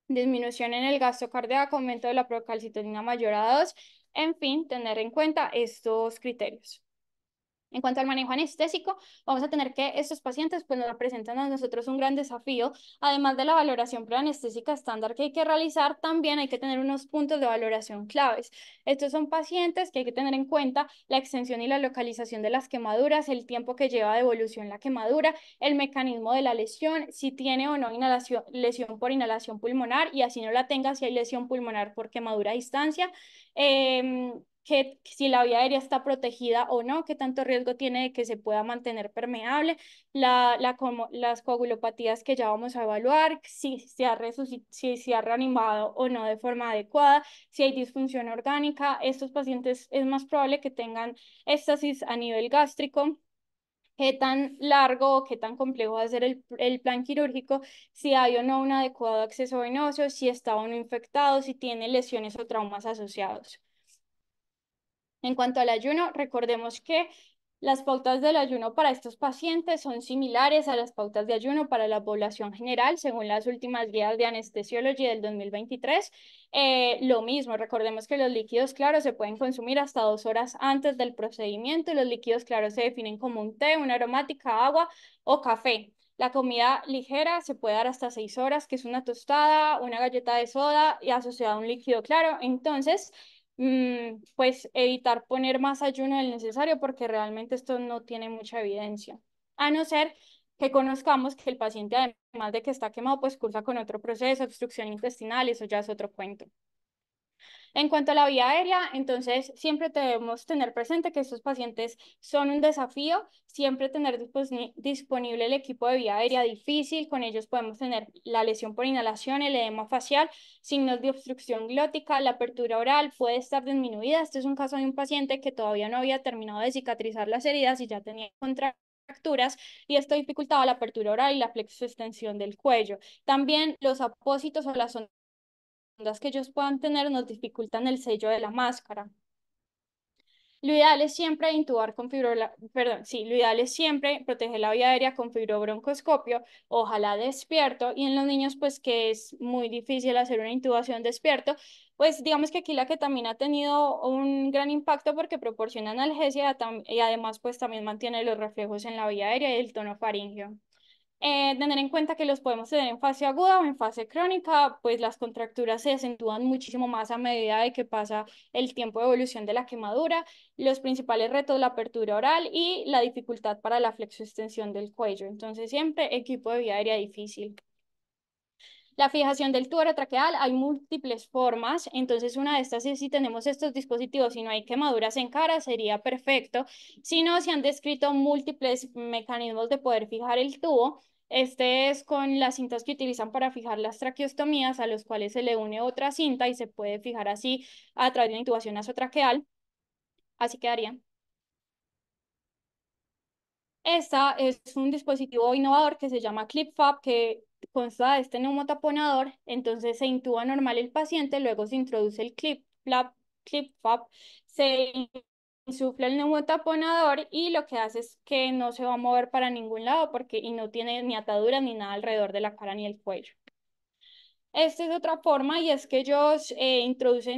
disminución en el gasto cardíaco, aumento de la procalcitonina mayor a 2, en fin, tener en cuenta estos criterios. En cuanto al manejo anestésico, vamos a tener que estos pacientes pues nos presentan a nosotros un gran desafío. Además de la valoración preanestésica estándar que hay que realizar, también hay que tener unos puntos de valoración claves. Estos son pacientes que hay que tener en cuenta la extensión y la localización de las quemaduras, el tiempo que lleva de evolución la quemadura, el mecanismo de la lesión, si tiene o no lesión por inhalación pulmonar y así no la tenga, si hay lesión pulmonar por quemadura a distancia. Que si la vía aérea está protegida o no, qué tanto riesgo tiene de que se pueda mantener permeable, las coagulopatías que ya vamos a evaluar, si se ha reanimado o no de forma adecuada, si hay disfunción orgánica. Estos pacientes es más probable que tengan éstasis a nivel gástrico. Qué tan largo o qué tan complejo va a ser el plan quirúrgico, si hay o no un adecuado acceso venoso, si está o no infectado, si tiene lesiones o traumas asociados. En cuanto al ayuno, recordemos que las pautas del ayuno para estos pacientes son similares a las pautas de ayuno para la población general, según las últimas guías de anestesiología del 2023. Lo mismo, recordemos que los líquidos claros se pueden consumir hasta 2 horas antes del procedimiento y los líquidos claros se definen como un té, una aromática, agua o café. La comida ligera se puede dar hasta 6 horas, que es una tostada, una galleta de soda y asociada a un líquido claro. Entonces, pues evitar poner más ayuno del necesario porque realmente esto no tiene mucha evidencia. A no ser que conozcamos que el paciente, además de que está quemado, pues cursa con otro proceso, obstrucción intestinal, eso ya es otro cuento. En cuanto a la vía aérea, entonces siempre debemos tener presente que estos pacientes son un desafío, siempre tener disponible el equipo de vía aérea difícil, con ellos podemos tener la lesión por inhalación, el edema facial, signos de obstrucción glótica, la apertura oral puede estar disminuida. Este es un caso de un paciente que todavía no había terminado de cicatrizar las heridas y ya tenía contracturas y esto dificultaba la apertura oral y la flexoextensión del cuello. También los apósitos o las ondas que ellos puedan tener nos dificultan el sello de la máscara. Lo ideal es siempre intubar con lo ideal es siempre proteger la vía aérea con fibrobroncoscopio, ojalá despierto, y en los niños pues que es muy difícil hacer una intubación despierto, pues digamos que aquí la ketamina ha tenido un gran impacto porque proporciona analgesia y además pues también mantiene los reflejos en la vía aérea y el tono faríngeo. Tener en cuenta que los podemos tener en fase aguda o en fase crónica, pues las contracturas se acentúan muchísimo más a medida de que pasa el tiempo de evolución de la quemadura. Los principales retos, la apertura oral y la dificultad para la flexoextensión del cuello. Entonces, siempre equipo de vía aérea difícil. La fijación del tubo traqueal, hay múltiples formas, entonces una de estas es si tenemos estos dispositivos y no hay quemaduras en cara, sería perfecto. Si no, se han descrito múltiples mecanismos de poder fijar el tubo. Este es con las cintas que utilizan para fijar las traqueostomías, a los cuales se le une otra cinta y se puede fijar así a través de una intubación nasotraqueal. Así quedaría. Esta es un dispositivo innovador que se llama ClipFab, que consta de este neumotaponador. Entonces se intuba normal el paciente, luego se introduce el ClipFab, se insufla el neumotaponador y lo que hace es que no se va a mover para ningún lado y no tiene ni ataduras ni nada alrededor de la cara ni el cuello. Esta es otra forma y es que ellos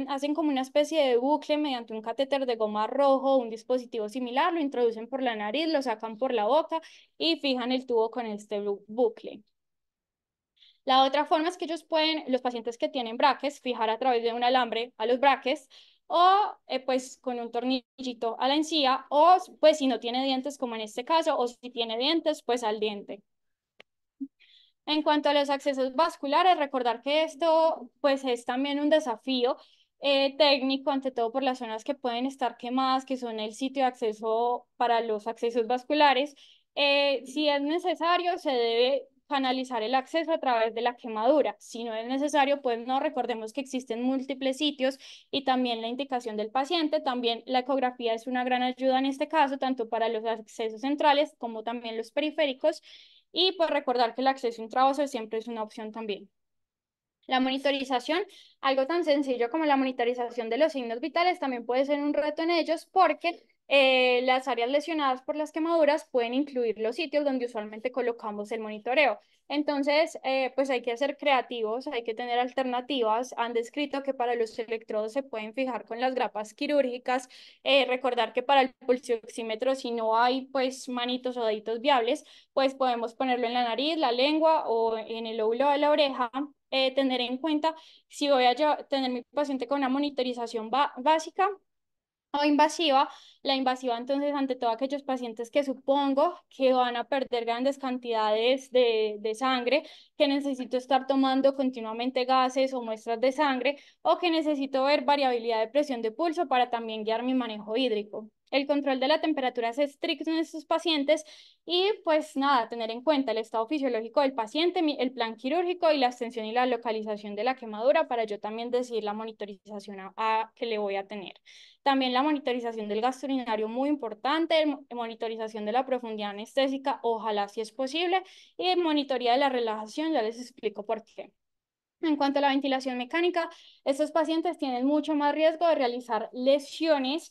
hacen como una especie de bucle mediante un catéter de goma rojo, un dispositivo similar, lo introducen por la nariz, lo sacan por la boca y fijan el tubo con este bucle. La otra forma es que ellos pueden, los pacientes que tienen braques, fijar a través de un alambre a los braques o pues con un tornillito a la encía o pues si no tiene dientes como en este caso o si tiene dientes pues al diente. En cuanto a los accesos vasculares, recordar que esto pues es también un desafío técnico, ante todo por las zonas que pueden estar quemadas, que son el sitio de acceso para los accesos vasculares. Si es necesario, se debe canalizar el acceso a través de la quemadura. Si no es necesario, pues no, recordemos que existen múltiples sitios y también la indicación del paciente. También la ecografía es una gran ayuda en este caso, tanto para los accesos centrales como también los periféricos. Y pues recordar que el acceso intravenoso siempre es una opción también. La monitorización, algo tan sencillo como la monitorización de los signos vitales, también puede ser un reto en ellos porque las áreas lesionadas por las quemaduras pueden incluir los sitios donde usualmente colocamos el monitoreo. Entonces, pues hay que ser creativos, hay que tener alternativas. Han descrito que para los electrodos se pueden fijar con las grapas quirúrgicas. Recordar que para el pulsioxímetro, si no hay pues manitos o deditos viables, pues podemos ponerlo en la nariz, la lengua o en el lóbulo de la oreja. Tener en cuenta si voy a tener mi paciente con una monitorización básica o invasiva. La invasiva, entonces, ante todo aquellos pacientes que supongo que van a perder grandes cantidades de sangre, que necesito estar tomando continuamente gases o muestras de sangre, o que necesito ver variabilidad de presión de pulso para también guiar mi manejo hídrico. El control de la temperatura es estricto en estos pacientes y pues nada, tener en cuenta el estado fisiológico del paciente, el plan quirúrgico y la extensión y la localización de la quemadura para yo también decidir la monitorización que le voy a tener. También la monitorización del gasto urinario, muy importante, monitorización de la profundidad anestésica, ojalá si es posible, y monitoría de la relajación, ya les explico por qué. En cuanto a la ventilación mecánica, estos pacientes tienen mucho más riesgo de realizar lesiones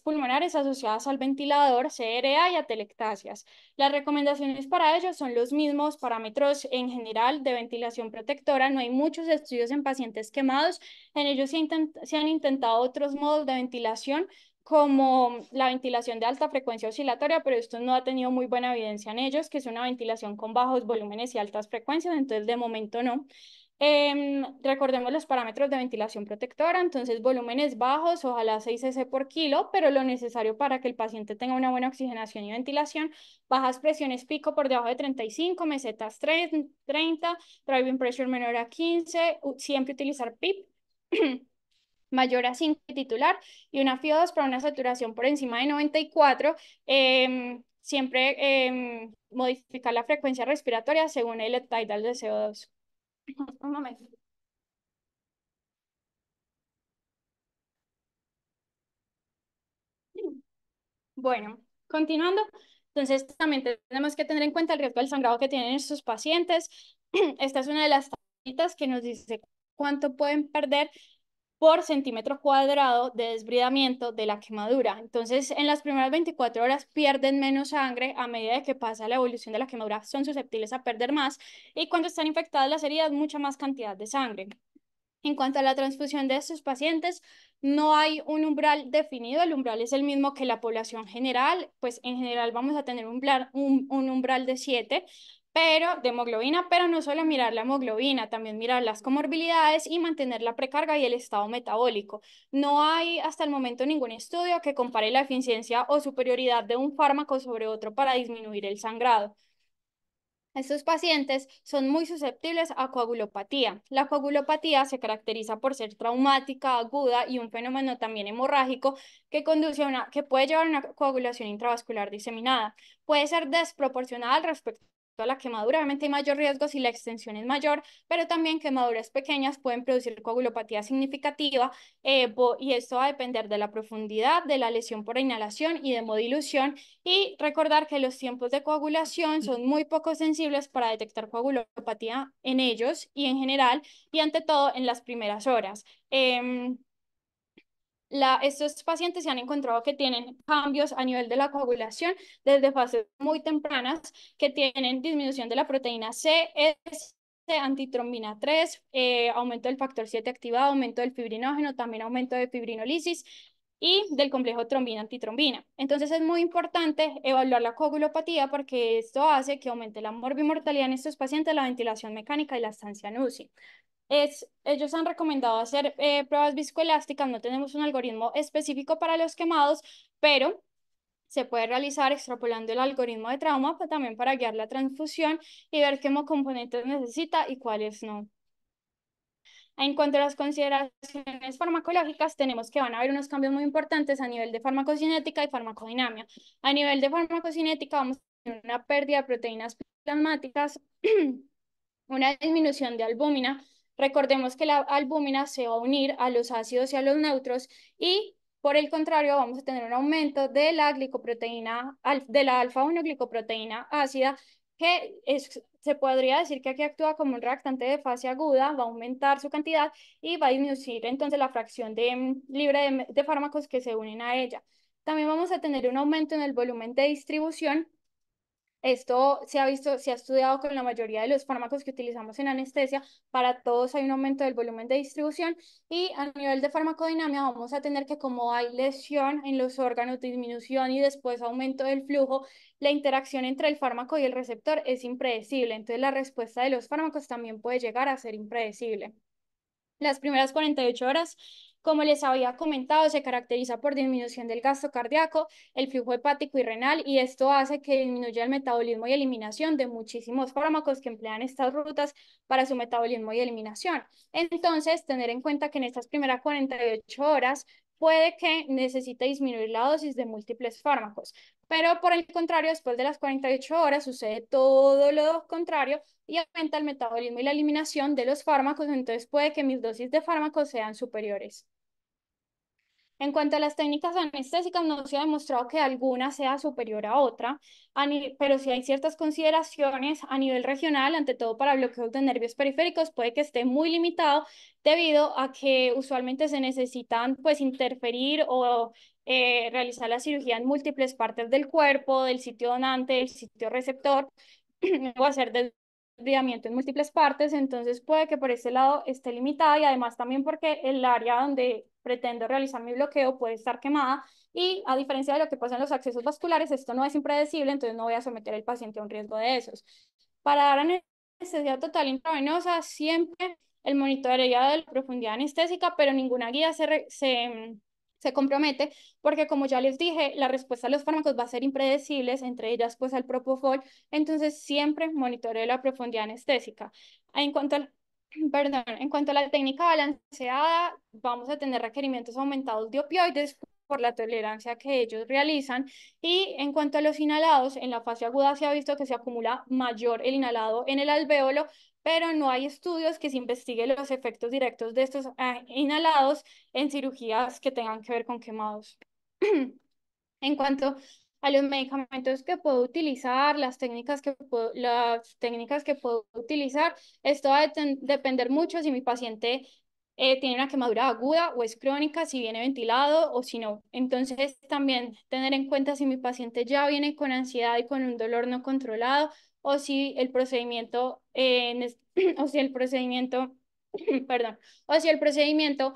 pulmonares asociadas al ventilador, CRA y atelectasias. Las recomendaciones para ellos son los mismos parámetros en general de ventilación protectora. No hay muchos estudios en pacientes quemados. En ellos se han intentado otros modos de ventilación como la ventilación de alta frecuencia oscilatoria, pero esto no ha tenido muy buena evidencia en ellos, que es una ventilación con bajos volúmenes y altas frecuencias, entonces de momento no. Recordemos los parámetros de ventilación protectora, entonces volúmenes bajos, ojalá 6 cc por kilo, pero lo necesario para que el paciente tenga una buena oxigenación y ventilación, bajas presiones pico por debajo de 35, mesetas 30, driving pressure menor a 15, siempre utilizar PIP. Mayor a 5 titular y una FIO2 para una saturación por encima de 94. Siempre modificar la frecuencia respiratoria según el tidal de CO2. Un momento. Bueno, continuando, entonces también tenemos que tener en cuenta el riesgo del sangrado que tienen estos pacientes. Esta es una de las tablitas que nos dice cuánto pueden perder por centímetro cuadrado de desbridamiento de la quemadura. Entonces, en las primeras 24 horas pierden menos sangre, a medida de que pasa la evolución de la quemadura son susceptibles a perder más, y cuando están infectadas las heridas, mucha más cantidad de sangre. En cuanto a la transfusión de estos pacientes, no hay un umbral definido, el umbral es el mismo que la población general, pues en general vamos a tener un umbral de 7, pero de hemoglobina, pero no solo mirar la hemoglobina, también mirar las comorbilidades y mantener la precarga y el estado metabólico. No hay hasta el momento ningún estudio que compare la eficiencia o superioridad de un fármaco sobre otro para disminuir el sangrado. Estos pacientes son muy susceptibles a coagulopatía. La coagulopatía se caracteriza por ser traumática, aguda y un fenómeno también hemorrágico que que puede llevar a una coagulación intravascular diseminada. Puede ser desproporcionada al respecto a la quemadura. Obviamente hay mayor riesgo si la extensión es mayor, pero también quemaduras pequeñas pueden producir coagulopatía significativa, y esto va a depender de la profundidad, de la lesión por inhalación y de hemodilución, y recordar que los tiempos de coagulación son muy poco sensibles para detectar coagulopatía en ellos y en general, y ante todo en las primeras horas. Estos pacientes se han encontrado que tienen cambios a nivel de la coagulación desde fases muy tempranas, que tienen disminución de la proteína C, S, antitrombina 3, aumento del factor 7 activado, aumento del fibrinógeno, también aumento de fibrinolisis y del complejo trombina-antitrombina. Entonces es muy importante evaluar la coagulopatía porque esto hace que aumente la morbimortalidad en estos pacientes, la ventilación mecánica y la estancia en UCI. Ellos han recomendado hacer pruebas viscoelásticas, no tenemos un algoritmo específico para los quemados, pero se puede realizar extrapolando el algoritmo de trauma también para guiar la transfusión y ver qué componentes necesita y cuáles no. En cuanto a las consideraciones farmacológicas, tenemos que van a haber unos cambios muy importantes a nivel de farmacocinética y farmacodinamia. A nivel de farmacocinética vamos a tener una pérdida de proteínas plasmáticas, una disminución de albúmina. Recordemos que la albúmina se va a unir a los ácidos y a los neutros, y por el contrario vamos a tener un aumento de la glicoproteína, de la alfa-1 glicoproteína ácida, se podría decir que aquí actúa como un reactante de fase aguda, va a aumentar su cantidad y va a disminuir entonces la fracción libre de fármacos que se unen a ella. También vamos a tener un aumento en el volumen de distribución. Esto se ha visto, se ha estudiado con la mayoría de los fármacos que utilizamos en anestesia. Para todos hay un aumento del volumen de distribución, y a nivel de farmacodinamia vamos a tener que, como hay lesión en los órganos, disminución y después aumento del flujo, la interacción entre el fármaco y el receptor es impredecible. Entonces la respuesta de los fármacos también puede llegar a ser impredecible. Las primeras 48 horas, como les había comentado, se caracteriza por disminución del gasto cardíaco, el flujo hepático y renal, y esto hace que disminuya el metabolismo y eliminación de muchísimos fármacos que emplean estas rutas para su metabolismo y eliminación. Entonces, tener en cuenta que en estas primeras 48 horas puede que necesite disminuir la dosis de múltiples fármacos, pero por el contrario, después de las 48 horas sucede todo lo contrario y aumenta el metabolismo y la eliminación de los fármacos, entonces puede que mis dosis de fármacos sean superiores. En cuanto a las técnicas anestésicas, no se ha demostrado que alguna sea superior a otra, pero sí hay ciertas consideraciones a nivel regional, ante todo para bloqueos de nervios periféricos, puede que esté muy limitado debido a que usualmente se necesitan pues interferir o realizar la cirugía en múltiples partes del cuerpo, del sitio donante, del sitio receptor, o hacer desbridamiento en múltiples partes, entonces puede que por ese lado esté limitada, y además también porque el área donde pretendo realizar mi bloqueo puede estar quemada, y a diferencia de lo que pasa en los accesos vasculares, esto no es impredecible, entonces no voy a someter al paciente a un riesgo de esos. Para dar anestesia total intravenosa, siempre el monitoreo de la profundidad anestésica, pero ninguna guía se compromete, porque como ya les dije, la respuesta a los fármacos va a ser impredecibles, entre ellas pues al propofol, entonces siempre monitoreo la profundidad anestésica. En cuanto al Perdón, en cuanto a la técnica balanceada, vamos a tener requerimientos aumentados de opioides por la tolerancia que ellos realizan. Y en cuanto a los inhalados, en la fase aguda se ha visto que se acumula mayor el inhalado en el alvéolo, pero no hay estudios que se investiguen los efectos directos de estos inhalados en cirugías que tengan que ver con quemados. En cuanto a los medicamentos que puedo utilizar, las técnicas que puedo utilizar, esto va a depender mucho si mi paciente tiene una quemadura aguda o es crónica, si viene ventilado o si no. Entonces, también tener en cuenta si mi paciente ya viene con ansiedad y con un dolor no controlado o si el procedimiento, o si el procedimiento, perdón, o si el procedimiento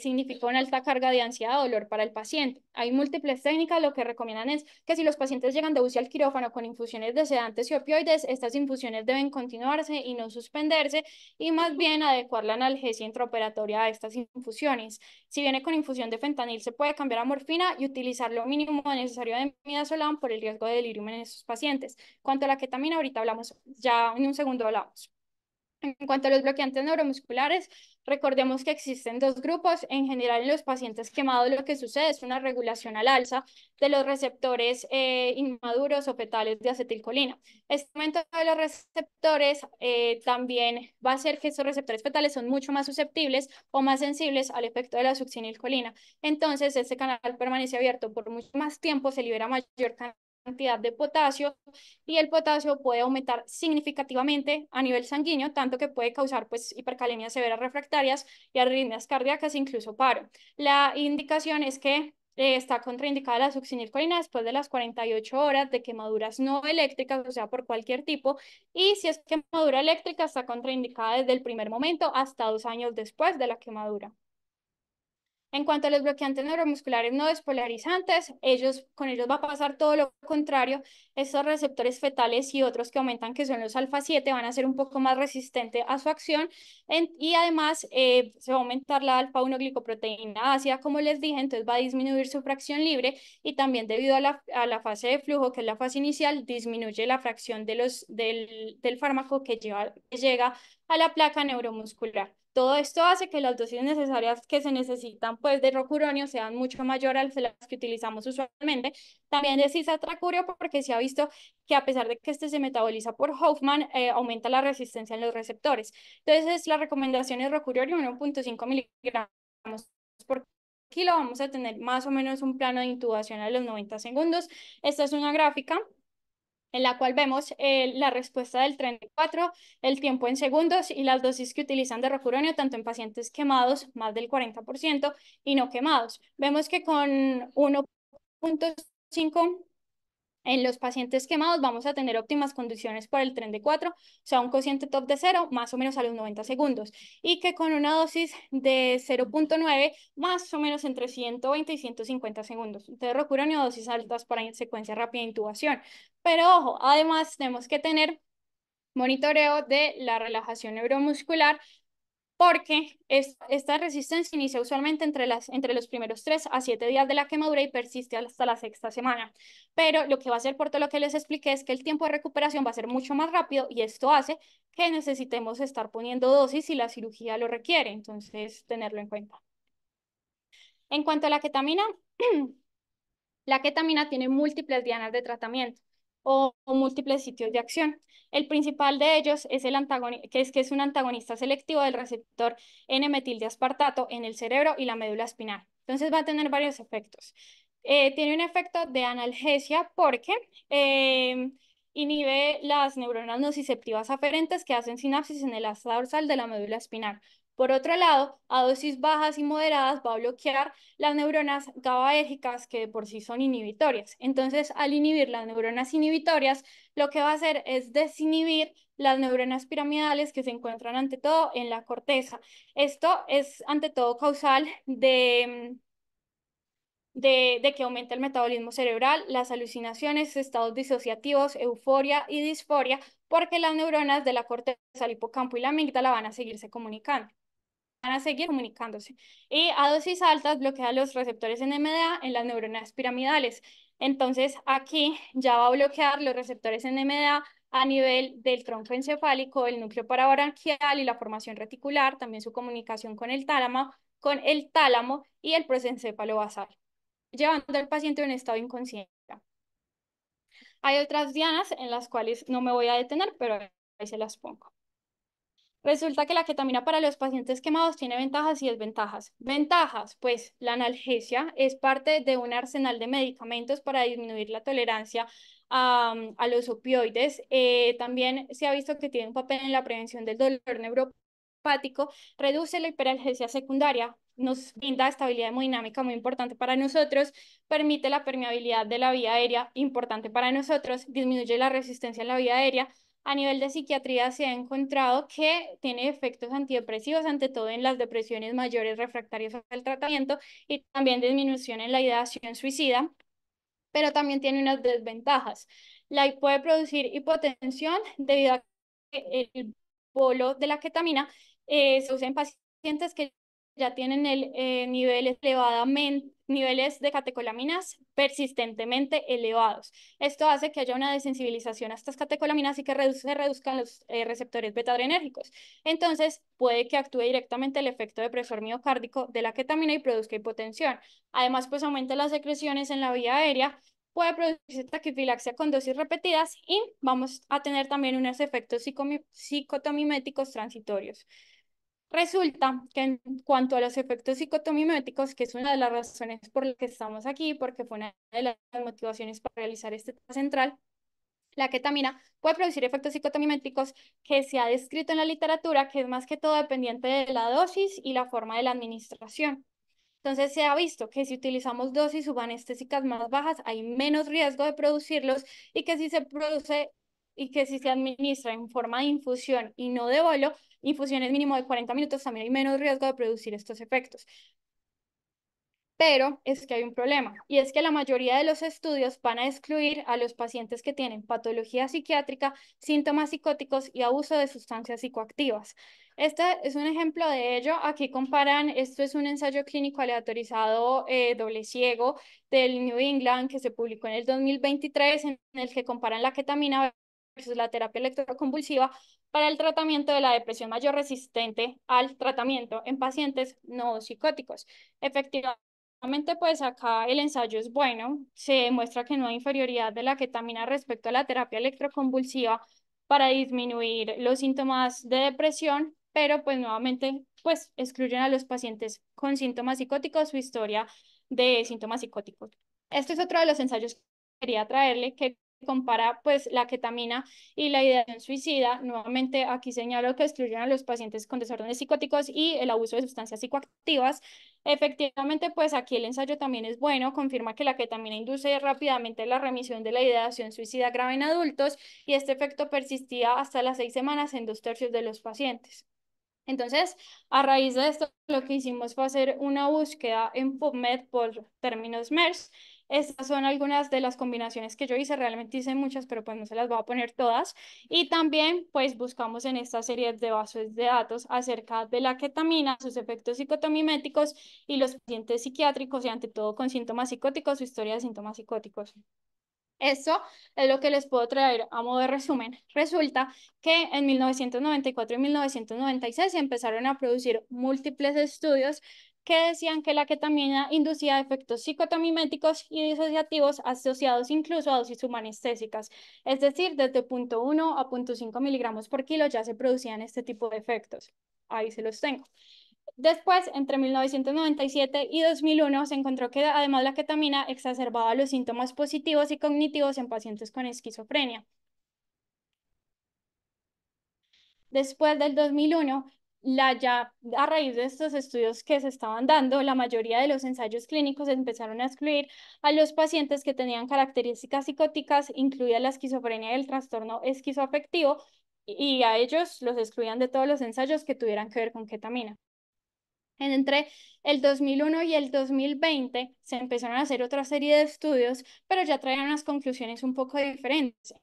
significa una alta carga de ansiedad o dolor para el paciente. Hay múltiples técnicas, lo que recomiendan es que si los pacientes llegan de UCI al quirófano con infusiones de sedantes y opioides, estas infusiones deben continuarse y no suspenderse, y más bien adecuar la analgesia intraoperatoria a estas infusiones. Si viene con infusión de fentanil, se puede cambiar a morfina y utilizar lo mínimo necesario de midazolam por el riesgo de delirium en estos pacientes. Cuanto a la ketamina, ahorita hablamos, ya en un segundo hablamos. En cuanto a los bloqueantes neuromusculares, recordemos que existen dos grupos. En general, en los pacientes quemados lo que sucede es una regulación al alza de los receptores inmaduros o fetales de acetilcolina. Este aumento de los receptores también va a hacer que estos receptores fetales son mucho más susceptibles o más sensibles al efecto de la succinilcolina. Entonces, este canal permanece abierto por mucho más tiempo, se libera mayor cantidad de potasio y el potasio puede aumentar significativamente a nivel sanguíneo, tanto que puede causar pues hipercalemias severas refractarias y arritmias cardíacas, incluso paro. La indicación es que está contraindicada la succinilcolina después de las 48 horas de quemaduras no eléctricas, o sea, por cualquier tipo, y si es quemadura eléctrica está contraindicada desde el primer momento hasta 2 años después de la quemadura. En cuanto a los bloqueantes neuromusculares no despolarizantes, con ellos va a pasar todo lo contrario. Estos receptores fetales y otros que aumentan, que son los alfa 7, van a ser un poco más resistentes a su acción y además se va a aumentar la alfa 1 glicoproteína ácida, como les dije, entonces va a disminuir su fracción libre y también debido a la fase de flujo, que es la fase inicial, disminuye la fracción del fármaco que llega a la placa neuromuscular. Todo esto hace que las dosis necesarias que se necesitan pues de rocuronio sean mucho mayores a las que utilizamos usualmente. También de cisatracurio, porque se ha visto que a pesar de que este se metaboliza por Hoffman, aumenta la resistencia en los receptores. Entonces, la recomendación es rocuronio 1.5 miligramos por kilo. Vamos a tener más o menos un plano de intubación a los 90 segundos. Esta es una gráfica en la cual vemos la respuesta del 34, el tiempo en segundos y las dosis que utilizan de rocuronio, tanto en pacientes quemados, más del 40%, y no quemados. Vemos que con 1.5 en los pacientes quemados vamos a tener óptimas condiciones por el tren de 4, o sea, un cociente top de 0, más o menos a los 90 segundos. Y que con una dosis de 0.9, más o menos entre 120 y 150 segundos. Entonces, rocuronio, dosis altas para secuencia rápida de intubación. Pero ojo, además tenemos que tener monitoreo de la relajación neuromuscular, porque esta resistencia inicia usualmente entre los primeros 3 a 7 días de la quemadura y persiste hasta la sexta semana. Pero lo que va a hacer, por todo lo que les expliqué, es que el tiempo de recuperación va a ser mucho más rápido y esto hace que necesitemos estar poniendo dosis si la cirugía lo requiere. Entonces, tenerlo en cuenta. En cuanto a la ketamina, la ketamina tiene múltiples dianas de tratamiento o múltiples sitios de acción. El principal de ellos es que es un antagonista selectivo del receptor N-metildiaspartato en el cerebro y la médula espinal. Entonces va a tener varios efectos. Tiene un efecto de analgesia porque inhibe las neuronas nociceptivas aferentes que hacen sinapsis en el asta dorsal de la médula espinal. Por otro lado, a dosis bajas y moderadas va a bloquear las neuronas GABAérgicas que por sí son inhibitorias. Entonces, al inhibir las neuronas inhibitorias, lo que va a hacer es desinhibir las neuronas piramidales que se encuentran ante todo en la corteza. Esto es ante todo causal de que aumenta el metabolismo cerebral, las alucinaciones, estados disociativos, euforia y disforia, porque las neuronas de la corteza, el hipocampo y la amígdala van a seguirse comunicando. Van a seguir comunicándose. Y a dosis altas bloquea los receptores NMDA en las neuronas piramidales. Entonces, aquí ya va a bloquear los receptores NMDA a nivel del tronco encefálico, el núcleo parabranquial y la formación reticular, también su comunicación con el tálamo y el prosencéfalo basal, llevando al paciente a un estado inconsciente. Hay otras dianas en las cuales no me voy a detener, pero ahí se las pongo. Resulta que la ketamina para los pacientes quemados tiene ventajas y desventajas. Ventajas, pues la analgesia es parte de un arsenal de medicamentos para disminuir la tolerancia a los opioides. También se ha visto que tiene un papel en la prevención del dolor neuropático, reduce la hiperalgesia secundaria, nos brinda estabilidad hemodinámica muy importante para nosotros, permite la permeabilidad de la vía aérea, importante para nosotros, disminuye la resistencia en la vía aérea. A nivel de psiquiatría se ha encontrado que tiene efectos antidepresivos, ante todo en las depresiones mayores refractarias al tratamiento y también disminución en la ideación suicida, pero también tiene unas desventajas. Puede producir hipotensión debido a que el bolo de la ketamina se usa en pacientes que ya tienen niveles de catecolaminas persistentemente elevados. Esto hace que haya una desensibilización a estas catecolaminas y que se reduzcan los receptores beta-adrenérgicos. Entonces, puede que actúe directamente el efecto depresor miocárdico de la ketamina y produzca hipotensión. Además, pues aumenta las secreciones en la vía aérea, puede producirse taquifilaxia con dosis repetidas y vamos a tener también unos efectos psicotomiméticos transitorios. Resulta que en cuanto a los efectos psicotomiméticos, que es una de las razones por las que estamos aquí, porque fue una de las motivaciones para realizar este tema central, la ketamina puede producir efectos psicotomiméticos que se ha descrito en la literatura, que es más que todo dependiente de la dosis y la forma de la administración. Entonces se ha visto que si utilizamos dosis subanestésicas más bajas hay menos riesgo de producirlos y que si se produce y que si se administra en forma de infusión y no de bolo, infusiones mínimo de 40 minutos, también hay menos riesgo de producir estos efectos. Pero es que hay un problema, y es que la mayoría de los estudios van a excluir a los pacientes que tienen patología psiquiátrica, síntomas psicóticos y abuso de sustancias psicoactivas. Este es un ejemplo de ello. Aquí comparan, esto es un ensayo clínico aleatorizado doble ciego del New England que se publicó en el 2023, en el que comparan la ketamina versus la terapia electroconvulsiva para el tratamiento de la depresión mayor resistente al tratamiento en pacientes no psicóticos. Efectivamente, pues acá el ensayo es bueno, se muestra que no hay inferioridad de la ketamina respecto a la terapia electroconvulsiva para disminuir los síntomas de depresión, pero pues nuevamente pues excluyen a los pacientes con síntomas psicóticos su historia de síntomas psicóticos. Este es otro de los ensayos que quería traerle, que compara pues la ketamina y la ideación suicida. Nuevamente aquí señalo que excluyen a los pacientes con desórdenes psicóticos y el abuso de sustancias psicoactivas. Efectivamente, pues aquí el ensayo también es bueno, confirma que la ketamina induce rápidamente la remisión de la ideación suicida grave en adultos y este efecto persistía hasta las 6 semanas en 2/3 de los pacientes. Entonces, a raíz de esto, lo que hicimos fue hacer una búsqueda en PubMed por términos MERS. Estas son algunas de las combinaciones que yo hice, realmente hice muchas, pero pues no se las voy a poner todas. Y también pues buscamos en esta serie de bases de datos acerca de la ketamina, sus efectos psicotomiméticos y los pacientes psiquiátricos y ante todo con síntomas psicóticos, su historia de síntomas psicóticos. Eso es lo que les puedo traer a modo de resumen. Resulta que en 1994 y 1996 se empezaron a producir múltiples estudios que decían que la ketamina inducía efectos psicotomiméticos y disociativos asociados incluso a dosis subanestésicas. Es decir, desde 0,1 a 0,5 miligramos por kilo ya se producían este tipo de efectos. Ahí se los tengo. Después, entre 1997 y 2001, se encontró que además la ketamina exacerbaba los síntomas positivos y cognitivos en pacientes con esquizofrenia. Después del 2001, ya a raíz de estos estudios que se estaban dando, la mayoría de los ensayos clínicos empezaron a excluir a los pacientes que tenían características psicóticas, incluida la esquizofrenia y el trastorno esquizoafectivo, y a ellos los excluían de todos los ensayos que tuvieran que ver con ketamina. Entre el 2001 y el 2020 se empezaron a hacer otra serie de estudios, pero ya traían unas conclusiones un poco diferentes,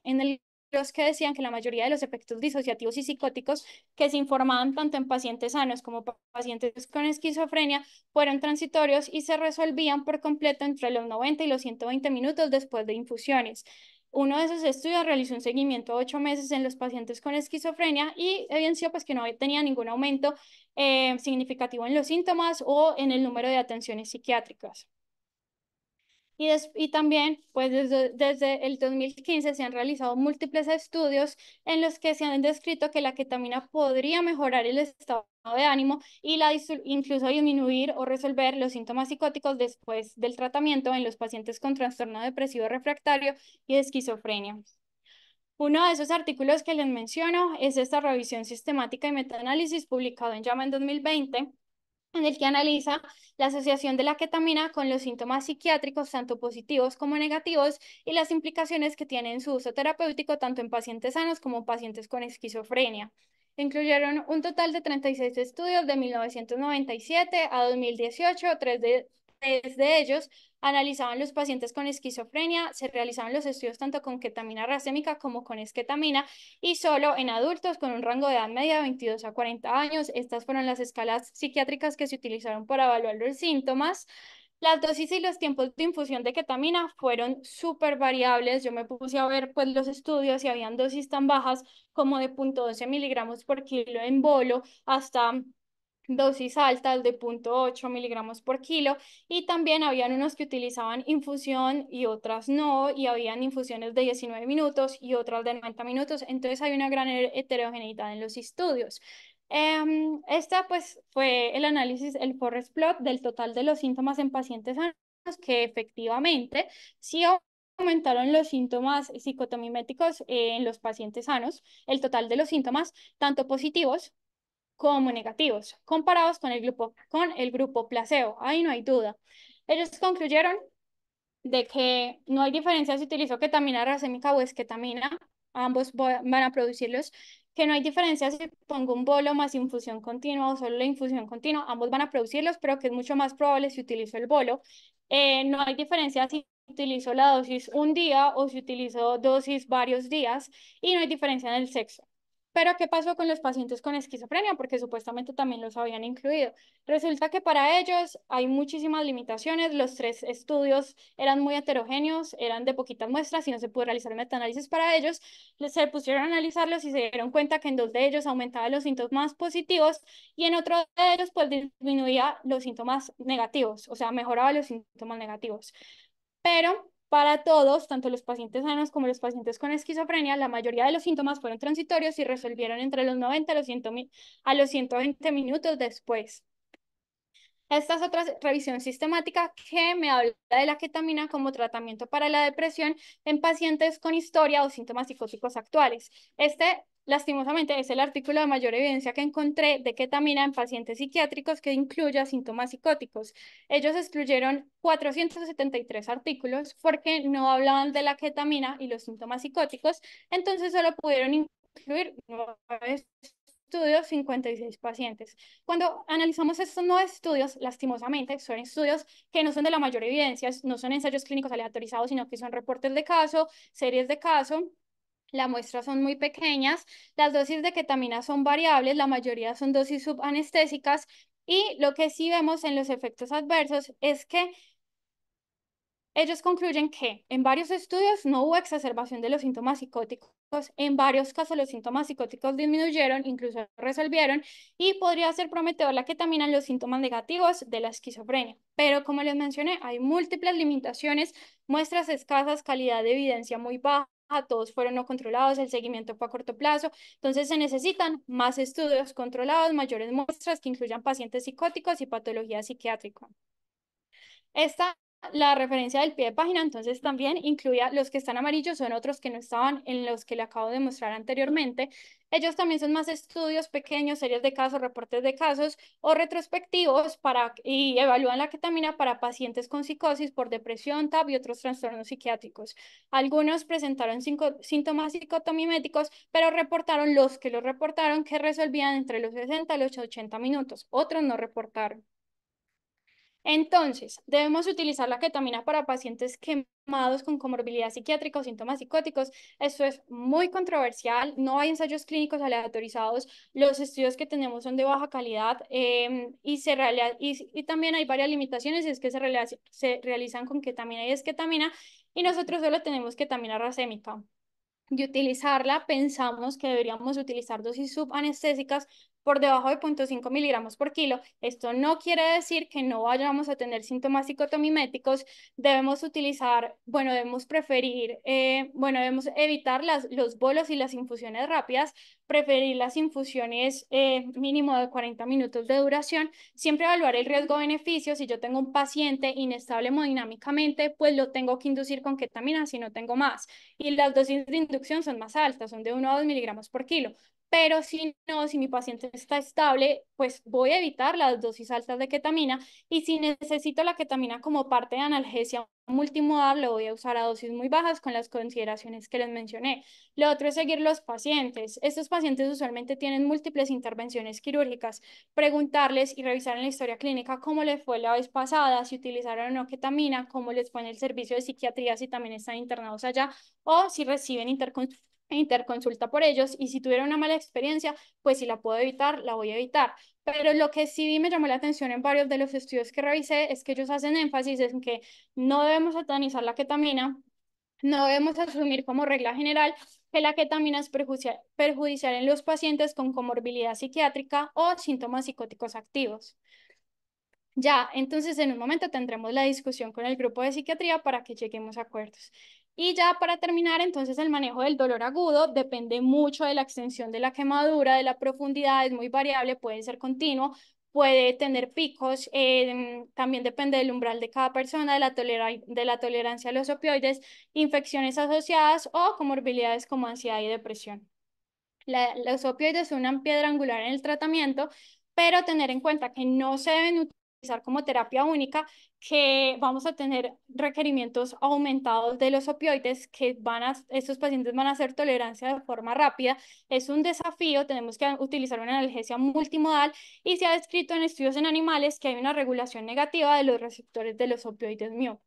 los que decían que la mayoría de los efectos disociativos y psicóticos que se informaban tanto en pacientes sanos como pacientes con esquizofrenia fueron transitorios y se resolvían por completo entre los 90 y los 120 minutos después de infusiones. Uno de esos estudios realizó un seguimiento de 8 meses en los pacientes con esquizofrenia y evidenció pues, que no tenía ningún aumento significativo en los síntomas o en el número de atenciones psiquiátricas. Y también, pues desde el 2015 se han realizado múltiples estudios en los que se han descrito que la ketamina podría mejorar el estado de ánimo y incluso disminuir o resolver los síntomas psicóticos después del tratamiento en los pacientes con trastorno depresivo refractario y de esquizofrenia. Uno de esos artículos que les menciono es esta revisión sistemática y metaanálisis publicado en JAMA en 2020, en el que analiza la asociación de la ketamina con los síntomas psiquiátricos, tanto positivos como negativos, y las implicaciones que tiene en su uso terapéutico, tanto en pacientes sanos como pacientes con esquizofrenia. Incluyeron un total de 36 estudios de 1997 a 2018, tres de ellos analizaban los pacientes con esquizofrenia, se realizaban los estudios tanto con ketamina racémica como con esketamina y solo en adultos con un rango de edad media de 22 a 40 años. Estas fueron las escalas psiquiátricas que se utilizaron para evaluar los síntomas. Las dosis y los tiempos de infusión de ketamina fueron súper variables. Yo me puse a ver pues, los estudios y habían dosis tan bajas como de 0,12 miligramos por kilo en bolo hasta dosis altas de 0,8 miligramos por kilo, y también habían unos que utilizaban infusión y otras no, y habían infusiones de 19 minutos y otras de 90 minutos, entonces hay una gran heterogeneidad en los estudios. Esta pues fue el análisis, el forest plot del total de los síntomas en pacientes sanos, que efectivamente sí aumentaron los síntomas psicotomiméticos en los pacientes sanos, el total de los síntomas, tanto positivos como negativos, comparados con el grupo placebo. Ahí no hay duda. Ellos concluyeron de que no hay diferencia si utilizo ketamina racémica o esketamina, ambos van a producirlos, que no hay diferencia si pongo un bolo más infusión continua o solo la infusión continua, ambos van a producirlos, pero que es mucho más probable si utilizo el bolo. No hay diferencia si utilizo la dosis un día o si utilizo dosis varios días, y no hay diferencia en el sexo. Pero, ¿qué pasó con los pacientes con esquizofrenia? Porque supuestamente también los habían incluido. Resulta que para ellos hay muchísimas limitaciones. Los tres estudios eran muy heterogéneos, eran de poquitas muestras y no se pudo realizar metaanálisis para ellos. Se pusieron a analizarlos y se dieron cuenta que en dos de ellos aumentaba los síntomas positivos y en otro de ellos pues disminuía los síntomas negativos, o sea, mejoraba los síntomas negativos. Pero para todos, tanto los pacientes sanos como los pacientes con esquizofrenia, la mayoría de los síntomas fueron transitorios y resolvieron entre los 90 a los 120 minutos después. Esta es otra revisión sistemática que me habla de la ketamina como tratamiento para la depresión en pacientes con historia o síntomas psicóticos actuales. Este, lastimosamente, es el artículo de mayor evidencia que encontré de ketamina en pacientes psiquiátricos que incluya síntomas psicóticos. Ellos excluyeron 473 artículos porque no hablaban de la ketamina y los síntomas psicóticos, entonces solo pudieron incluir 9 estudios, 56 pacientes. Cuando analizamos estos 9 estudios, lastimosamente, son estudios que no son de la mayor evidencia, no son ensayos clínicos aleatorizados, sino que son reportes de caso, series de caso. Las muestras son muy pequeñas, las dosis de ketamina son variables, la mayoría son dosis subanestésicas, y lo que sí vemos en los efectos adversos es que ellos concluyen que en varios estudios no hubo exacerbación de los síntomas psicóticos, en varios casos los síntomas psicóticos disminuyeron, incluso resolvieron, y podría ser prometedor la ketamina en los síntomas negativos de la esquizofrenia. Pero como les mencioné, hay múltiples limitaciones, muestras escasas, calidad de evidencia muy baja, todos fueron no controlados, el seguimiento fue a corto plazo, entonces se necesitan más estudios controlados, mayores muestras que incluyan pacientes psicóticos y patología psiquiátrica. Esta la referencia del pie de página, entonces también incluía los que están amarillos, son otros que no estaban en los que le acabo de mostrar anteriormente. Ellos también son más estudios pequeños, series de casos, reportes de casos o retrospectivos y evalúan la ketamina para pacientes con psicosis por depresión, TAP y otros trastornos psiquiátricos. Algunos presentaron síntomas psicotomiméticos, pero reportaron los que lo reportaron que resolvían entre los 60 y los 80 minutos. Otros no reportaron. Entonces, debemos utilizar la ketamina para pacientes quemados con comorbilidad psiquiátrica o síntomas psicóticos. Esto es muy controversial, no hay ensayos clínicos aleatorizados, los estudios que tenemos son de baja calidad y también hay varias limitaciones, y es que se realizan con ketamina y esketamina, y nosotros solo tenemos ketamina racémica. De utilizarla, pensamos que deberíamos utilizar dosis subanestésicas por debajo de 0,5 miligramos por kilo. Esto no quiere decir que no vayamos a tener síntomas psicotomiméticos. Debemos utilizar, debemos evitar los bolos y las infusiones rápidas, preferir las infusiones mínimo de 40 minutos de duración. Siempre evaluar el riesgo-beneficio. Si yo tengo un paciente inestable hemodinámicamente, pues lo tengo que inducir con ketamina si no tengo más, y las dosis de inducción son más altas, son de 1 a 2 miligramos por kilo. Pero si no, si mi paciente está estable, pues voy a evitar las dosis altas de ketamina, y si necesito la ketamina como parte de analgesia multimodal, lo voy a usar a dosis muy bajas con las consideraciones que les mencioné. Lo otro es seguir los pacientes. Estos pacientes usualmente tienen múltiples intervenciones quirúrgicas. Preguntarles y revisar en la historia clínica cómo les fue la vez pasada, si utilizaron o no ketamina, cómo les fue en el servicio de psiquiatría, si también están internados allá, o si reciben interconsulta por ellos, y si tuvieron una mala experiencia, pues si la puedo evitar, la voy a evitar. Pero lo que sí me llamó la atención en varios de los estudios que revisé es que ellos hacen énfasis en que no debemos satanizar la ketamina, no debemos asumir como regla general que la ketamina es perjudicial en los pacientes con comorbilidad psiquiátrica o síntomas psicóticos activos. Ya, entonces en un momento tendremos la discusión con el grupo de psiquiatría para que lleguemos a acuerdos. Y ya para terminar, entonces el manejo del dolor agudo depende mucho de la extensión de la quemadura, de la profundidad, es muy variable, puede ser continuo, puede tener picos, también depende del umbral de cada persona, de la tolerancia a los opioides, infecciones asociadas o comorbilidades como ansiedad y depresión. Los opioides son una piedra angular en el tratamiento, pero tener en cuenta que no se deben utilizar como terapia única, que vamos a tener requerimientos aumentados de los opioides, estos pacientes van a hacer tolerancia de forma rápida. Es un desafío, tenemos que utilizar una analgesia multimodal, y se ha descrito en estudios en animales que hay una regulación negativa de los receptores de los opioides mu.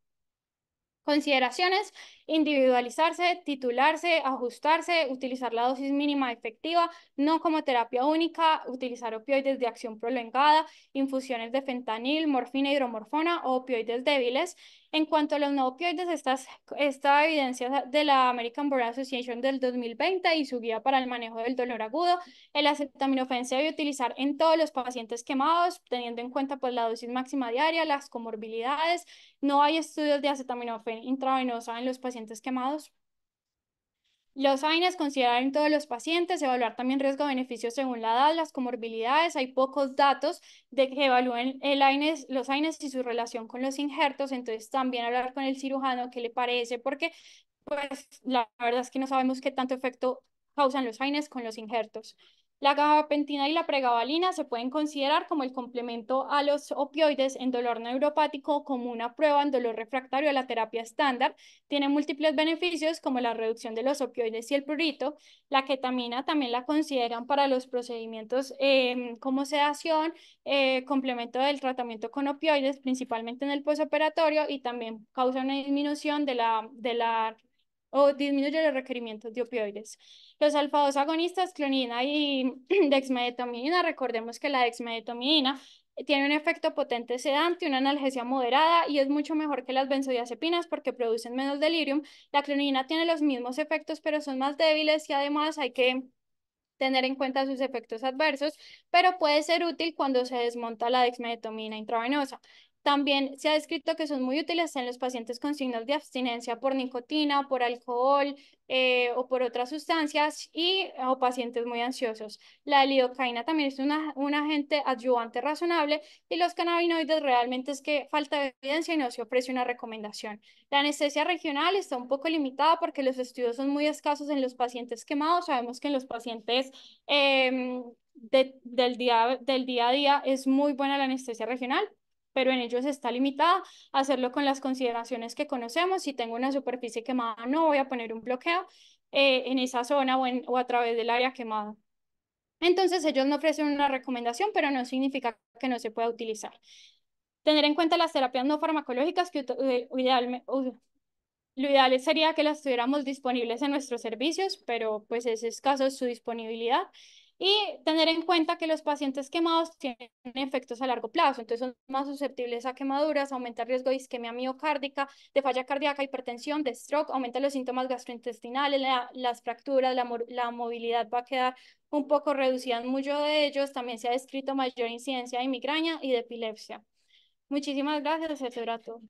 Consideraciones: individualizarse, titularse, ajustarse, utilizar la dosis mínima efectiva, no como terapia única, utilizar opioides de acción prolongada, infusiones de fentanil, morfina, hidromorfona o opioides débiles. En cuanto a los no opioides, esta evidencia de la American Board Association del 2020 y su guía para el manejo del dolor agudo, el acetaminofén se debe utilizar en todos los pacientes quemados, teniendo en cuenta pues la dosis máxima diaria, las comorbilidades. No hay estudios de acetaminofén intravenosa en los pacientes quemados. Los AINES: considerar en todos los pacientes, evaluar también riesgo-beneficio según la edad, las comorbilidades. Hay pocos datos de que evalúen los AINES y su relación con los injertos, entonces también hablar con el cirujano qué le parece, porque pues la verdad es que no sabemos qué tanto efecto causan los AINES con los injertos. La gabapentina y la pregabalina se pueden considerar como el complemento a los opioides en dolor neuropático, como una prueba en dolor refractario a la terapia estándar. Tiene múltiples beneficios como la reducción de los opioides y el prurito. La ketamina también la consideran para los procedimientos como sedación, complemento del tratamiento con opioides, principalmente en el posoperatorio, y también causa una disminución o disminuye los requerimientos de opioides. Los alfa-2 agonistas, clonidina y dexmedetomidina, recordemos que la dexmedetomidina tiene un efecto potente sedante, una analgesia moderada, y es mucho mejor que las benzodiazepinas porque producen menos delirium. La clonidina tiene los mismos efectos, pero son más débiles, y además hay que tener en cuenta sus efectos adversos, pero puede ser útil cuando se desmonta la dexmedetomidina intravenosa. También se ha descrito que son muy útiles en los pacientes con signos de abstinencia por nicotina, por alcohol o por otras sustancias o pacientes muy ansiosos. La lidocaína también es un agente adyuvante razonable y los cannabinoides realmente es que falta evidencia y no se ofrece una recomendación. La anestesia regional está un poco limitada porque los estudios son muy escasos en los pacientes quemados. Sabemos que en los pacientes del día a día es muy buena la anestesia regional, pero en ellos está limitada a hacerlo con las consideraciones que conocemos. Si tengo una superficie quemada, no voy a poner un bloqueo en esa zona o a través del área quemada. Entonces ellos no ofrecen una recomendación, pero no significa que no se pueda utilizar. Tener en cuenta las terapias no farmacológicas que lo ideal sería que las tuviéramos disponibles en nuestros servicios, pero pues es escaso su disponibilidad. Y tener en cuenta que los pacientes quemados tienen efectos a largo plazo, entonces son más susceptibles a quemaduras, aumenta el riesgo de isquemia miocárdica, de falla cardíaca, hipertensión, de stroke, aumenta los síntomas gastrointestinales, las fracturas, la movilidad va a quedar un poco reducida en muchos de ellos. También se ha descrito mayor incidencia de migraña y de epilepsia. Muchísimas gracias, eso era todo.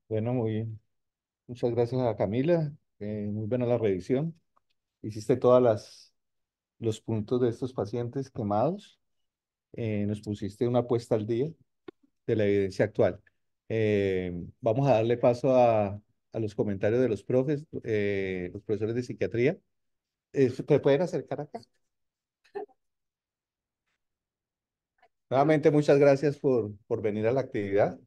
Bueno, muy bien. Muchas gracias a Camila. Muy buena la revisión. Hiciste los puntos de estos pacientes quemados. Nos pusiste una puesta al día de la evidencia actual. Vamos a darle paso a los comentarios de los los profesores de psiquiatría. ¿Te pueden acercar acá? Nuevamente, muchas gracias por venir a la actividad.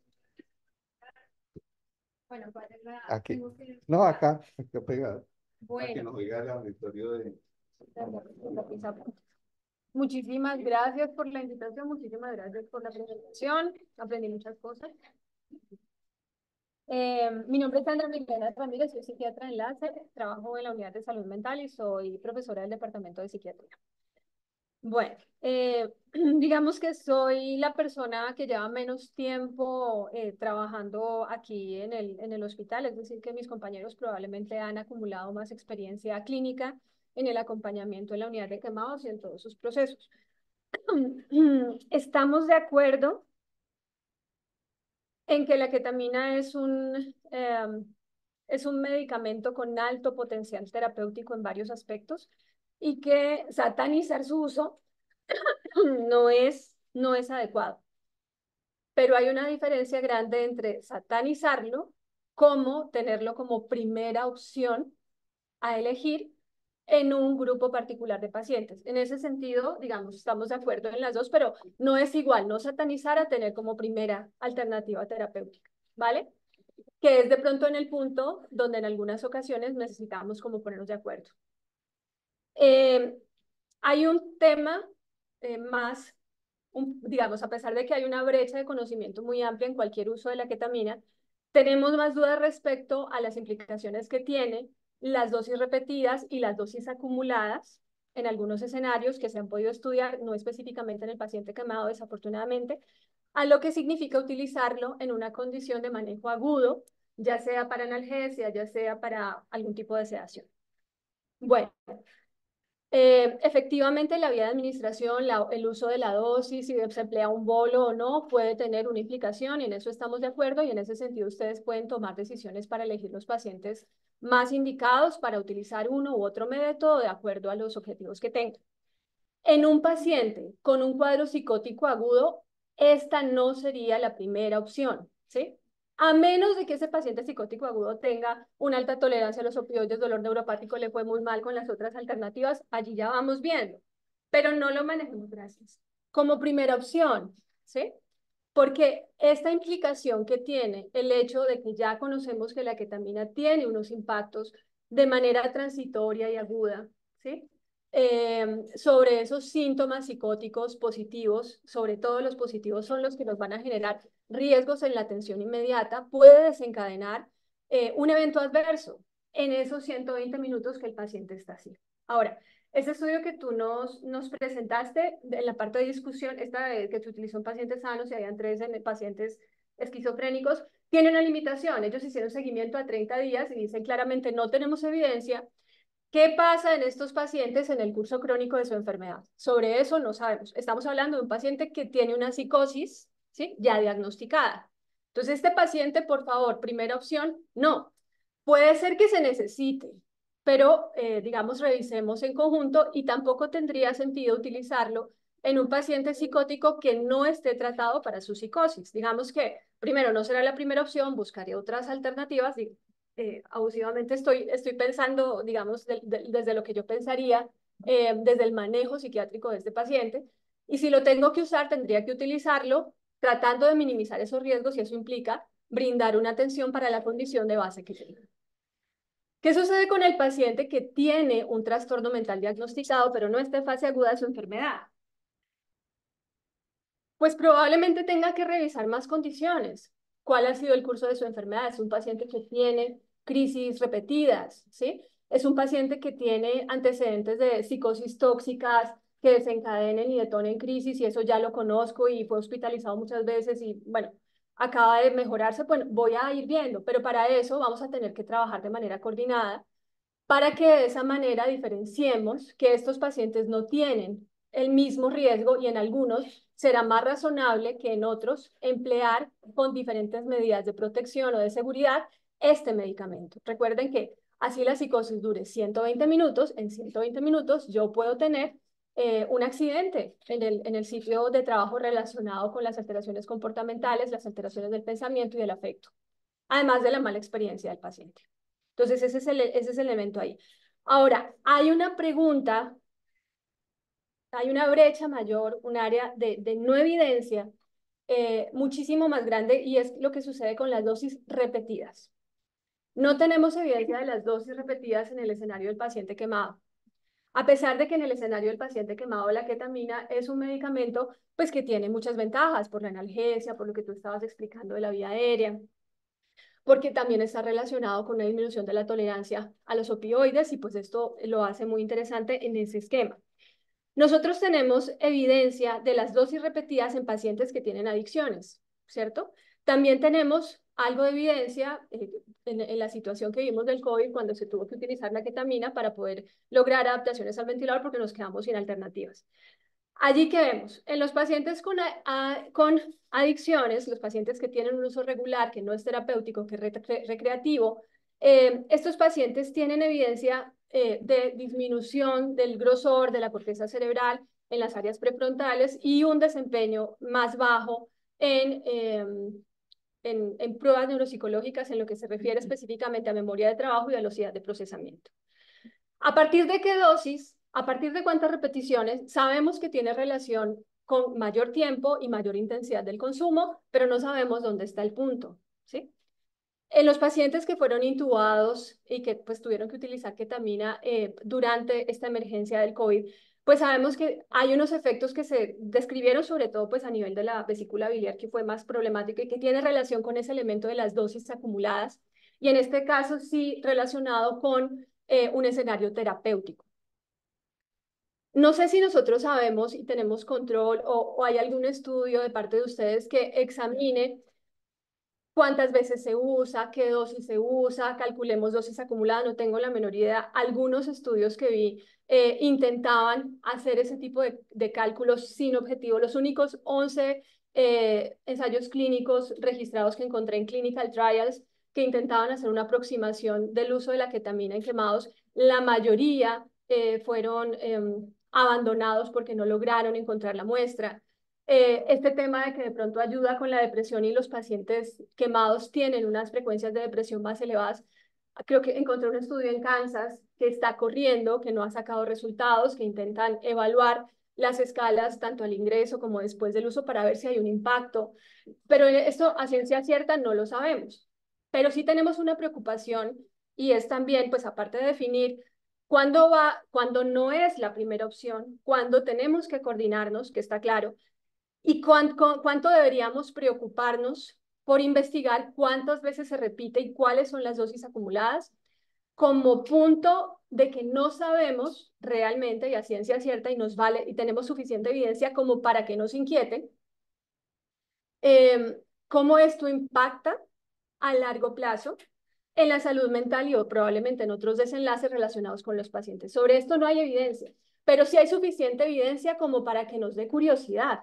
Bueno, ¿cuál es la? Aquí. No, acá pegado. Para que Bueno, nos oiga el auditorio de... muchísimas gracias por la invitación, muchísimas gracias por la presentación. Aprendí muchas cosas. Mi nombre es Sandra Milena Ramírez, soy psiquiatra en LACE, trabajo en la unidad de salud mental y soy profesora del departamento de psiquiatría. Bueno, digamos que soy la persona que lleva menos tiempo trabajando aquí en el hospital, es decir, que mis compañeros probablemente han acumulado más experiencia clínica en el acompañamiento en la unidad de quemados y en todos sus procesos. Estamos de acuerdo en que la ketamina es un medicamento con alto potencial terapéutico en varios aspectos y que satanizar su uso no es adecuado. Pero hay una diferencia grande entre satanizarlo como tenerlo como primera opción a elegir en un grupo particular de pacientes. En ese sentido, digamos, estamos de acuerdo en las dos, pero no es igual no satanizar a tener como primera alternativa terapéutica, ¿vale? Que es de pronto en el punto donde en algunas ocasiones necesitamos como ponernos de acuerdo. Hay un tema más, digamos, a pesar de que hay una brecha de conocimiento muy amplia en cualquier uso de la ketamina, tenemos más dudas respecto a las implicaciones que tiene las dosis repetidas y las dosis acumuladas en algunos escenarios que se han podido estudiar, no específicamente en el paciente quemado, desafortunadamente, a lo que significa utilizarlo en una condición de manejo agudo, ya sea para analgesia, ya sea para algún tipo de sedación. Bueno, efectivamente, la vía de administración, el uso de la dosis, si se emplea un bolo o no, puede tener una implicación y en eso estamos de acuerdo y en ese sentido ustedes pueden tomar decisiones para elegir los pacientes más indicados para utilizar uno u otro método de acuerdo a los objetivos que tengan. En un paciente con un cuadro psicótico agudo, esta no sería la primera opción, ¿sí? A menos de que ese paciente psicótico agudo tenga una alta tolerancia a los opioides, dolor neuropático, le fue muy mal con las otras alternativas, allí ya vamos viendo. Pero no lo manejemos, gracias, como primera opción, ¿sí? Porque esta implicación que tiene el hecho de que ya conocemos que la ketamina tiene unos impactos de manera transitoria y aguda, ¿sí? Sobre esos síntomas psicóticos positivos, sobre todo los positivos son los que nos van a generar riesgos en la atención inmediata, puede desencadenar un evento adverso en esos 120 minutos que el paciente está así. Ahora, ese estudio que tú nos presentaste, en la parte de discusión, que se utilizó en pacientes sanos y habían 3 en pacientes esquizofrénicos, tiene una limitación. Ellos hicieron seguimiento a 30 días y dicen claramente no tenemos evidencia ¿Qué pasa en estos pacientes en el curso crónico de su enfermedad? Sobre eso no sabemos. Estamos hablando de un paciente que tiene una psicosis, ¿sí? Ya diagnosticada. Entonces, este paciente, por favor, primera opción, no. Puede ser que se necesite, pero digamos, revisemos en conjunto y tampoco tendría sentido utilizarlo en un paciente psicótico que no esté tratado para su psicosis. Digamos que, primero, no será la primera opción, buscaré otras alternativas. Abusivamente estoy pensando, digamos, desde lo que yo pensaría, desde el manejo psiquiátrico de este paciente. Y si lo tengo que usar, tendría que utilizarlo tratando de minimizar esos riesgos y eso implica brindar una atención para la condición de base que tiene. ¿Qué sucede con el paciente que tiene un trastorno mental diagnosticado, pero no está en fase aguda de su enfermedad? Pues probablemente tenga que revisar más condiciones. ¿Cuál ha sido el curso de su enfermedad? Es un paciente que tiene crisis repetidas, ¿sí? Es un paciente que tiene antecedentes de psicosis tóxicas que desencadenen y detonen crisis y eso ya lo conozco y fue hospitalizado muchas veces y bueno, acaba de mejorarse, bueno, voy a ir viendo, pero para eso vamos a tener que trabajar de manera coordinada para que de esa manera diferenciemos que estos pacientes no tienen el mismo riesgo y en algunos será más razonable que en otros emplear con diferentes medidas de protección o de seguridad este medicamento. Recuerden que así la psicosis dure 120 minutos, en 120 minutos yo puedo tener un accidente en el sitio de trabajo relacionado con las alteraciones comportamentales, las alteraciones del pensamiento y del afecto, además de la mala experiencia del paciente. Entonces, ese es el elemento ahí. Ahora, hay una pregunta, hay una brecha mayor, un área de no evidencia muchísimo más grande y es lo que sucede con las dosis repetidas. No tenemos evidencia de las dosis repetidas en el escenario del paciente quemado. A pesar de que en el escenario del paciente quemado la ketamina es un medicamento pues que tiene muchas ventajas por la analgesia, por lo que tú estabas explicando de la vía aérea, porque también está relacionado con una disminución de la tolerancia a los opioides y pues esto lo hace muy interesante en ese esquema. Nosotros tenemos evidencia de las dosis repetidas en pacientes que tienen adicciones, ¿cierto? También tenemos algo de evidencia en la situación que vimos del COVID cuando se tuvo que utilizar la ketamina para poder lograr adaptaciones al ventilador porque nos quedamos sin alternativas. Allí que vemos, en los pacientes con adicciones, los pacientes que tienen un uso regular, que no es terapéutico, que es recreativo, estos pacientes tienen evidencia de disminución del grosor de la corteza cerebral en las áreas prefrontales y un desempeño más bajo en pruebas neuropsicológicas en lo que se refiere específicamente a memoria de trabajo y velocidad de procesamiento. ¿A partir de qué dosis? ¿A partir de cuántas repeticiones? Sabemos que tiene relación con mayor tiempo y mayor intensidad del consumo, pero no sabemos dónde está el punto, ¿sí? En los pacientes que fueron intubados y que pues tuvieron que utilizar ketamina durante esta emergencia del COVID, pues sabemos que hay unos efectos que se describieron sobre todo pues a nivel de la vesícula biliar que fue más problemático y que tiene relación con ese elemento de las dosis acumuladas y en este caso sí relacionado con un escenario terapéutico. No sé si nosotros sabemos y tenemos control o hay algún estudio de parte de ustedes que examine cuántas veces se usa, qué dosis se usa, calculemos dosis acumuladas, no tengo la menor idea. Algunos estudios que vi intentaban hacer ese tipo de cálculos sin objetivo. Los únicos 11 ensayos clínicos registrados que encontré en Clinical Trials que intentaban hacer una aproximación del uso de la ketamina en quemados, la mayoría fueron abandonados porque no lograron encontrar la muestra. Este tema de que de pronto ayuda con la depresión y los pacientes quemados tienen unas frecuencias de depresión más elevadas. Creo que encontré un estudio en Kansas que está corriendo, que no ha sacado resultados, que intentan evaluar las escalas tanto al ingreso como después del uso para ver si hay un impacto. Pero esto a ciencia cierta no lo sabemos. Pero sí tenemos una preocupación y es también, pues aparte de definir cuándo no es la primera opción, cuándo tenemos que coordinarnos, que está claro, ¿y cuánto deberíamos preocuparnos por investigar cuántas veces se repite y cuáles son las dosis acumuladas? Como punto de que no sabemos realmente y a ciencia cierta y nos vale y tenemos suficiente evidencia como para que nos inquieten cómo esto impacta a largo plazo en la salud mental y probablemente en otros desenlaces relacionados con los pacientes. Sobre esto no hay evidencia, pero sí hay suficiente evidencia como para que nos dé curiosidad.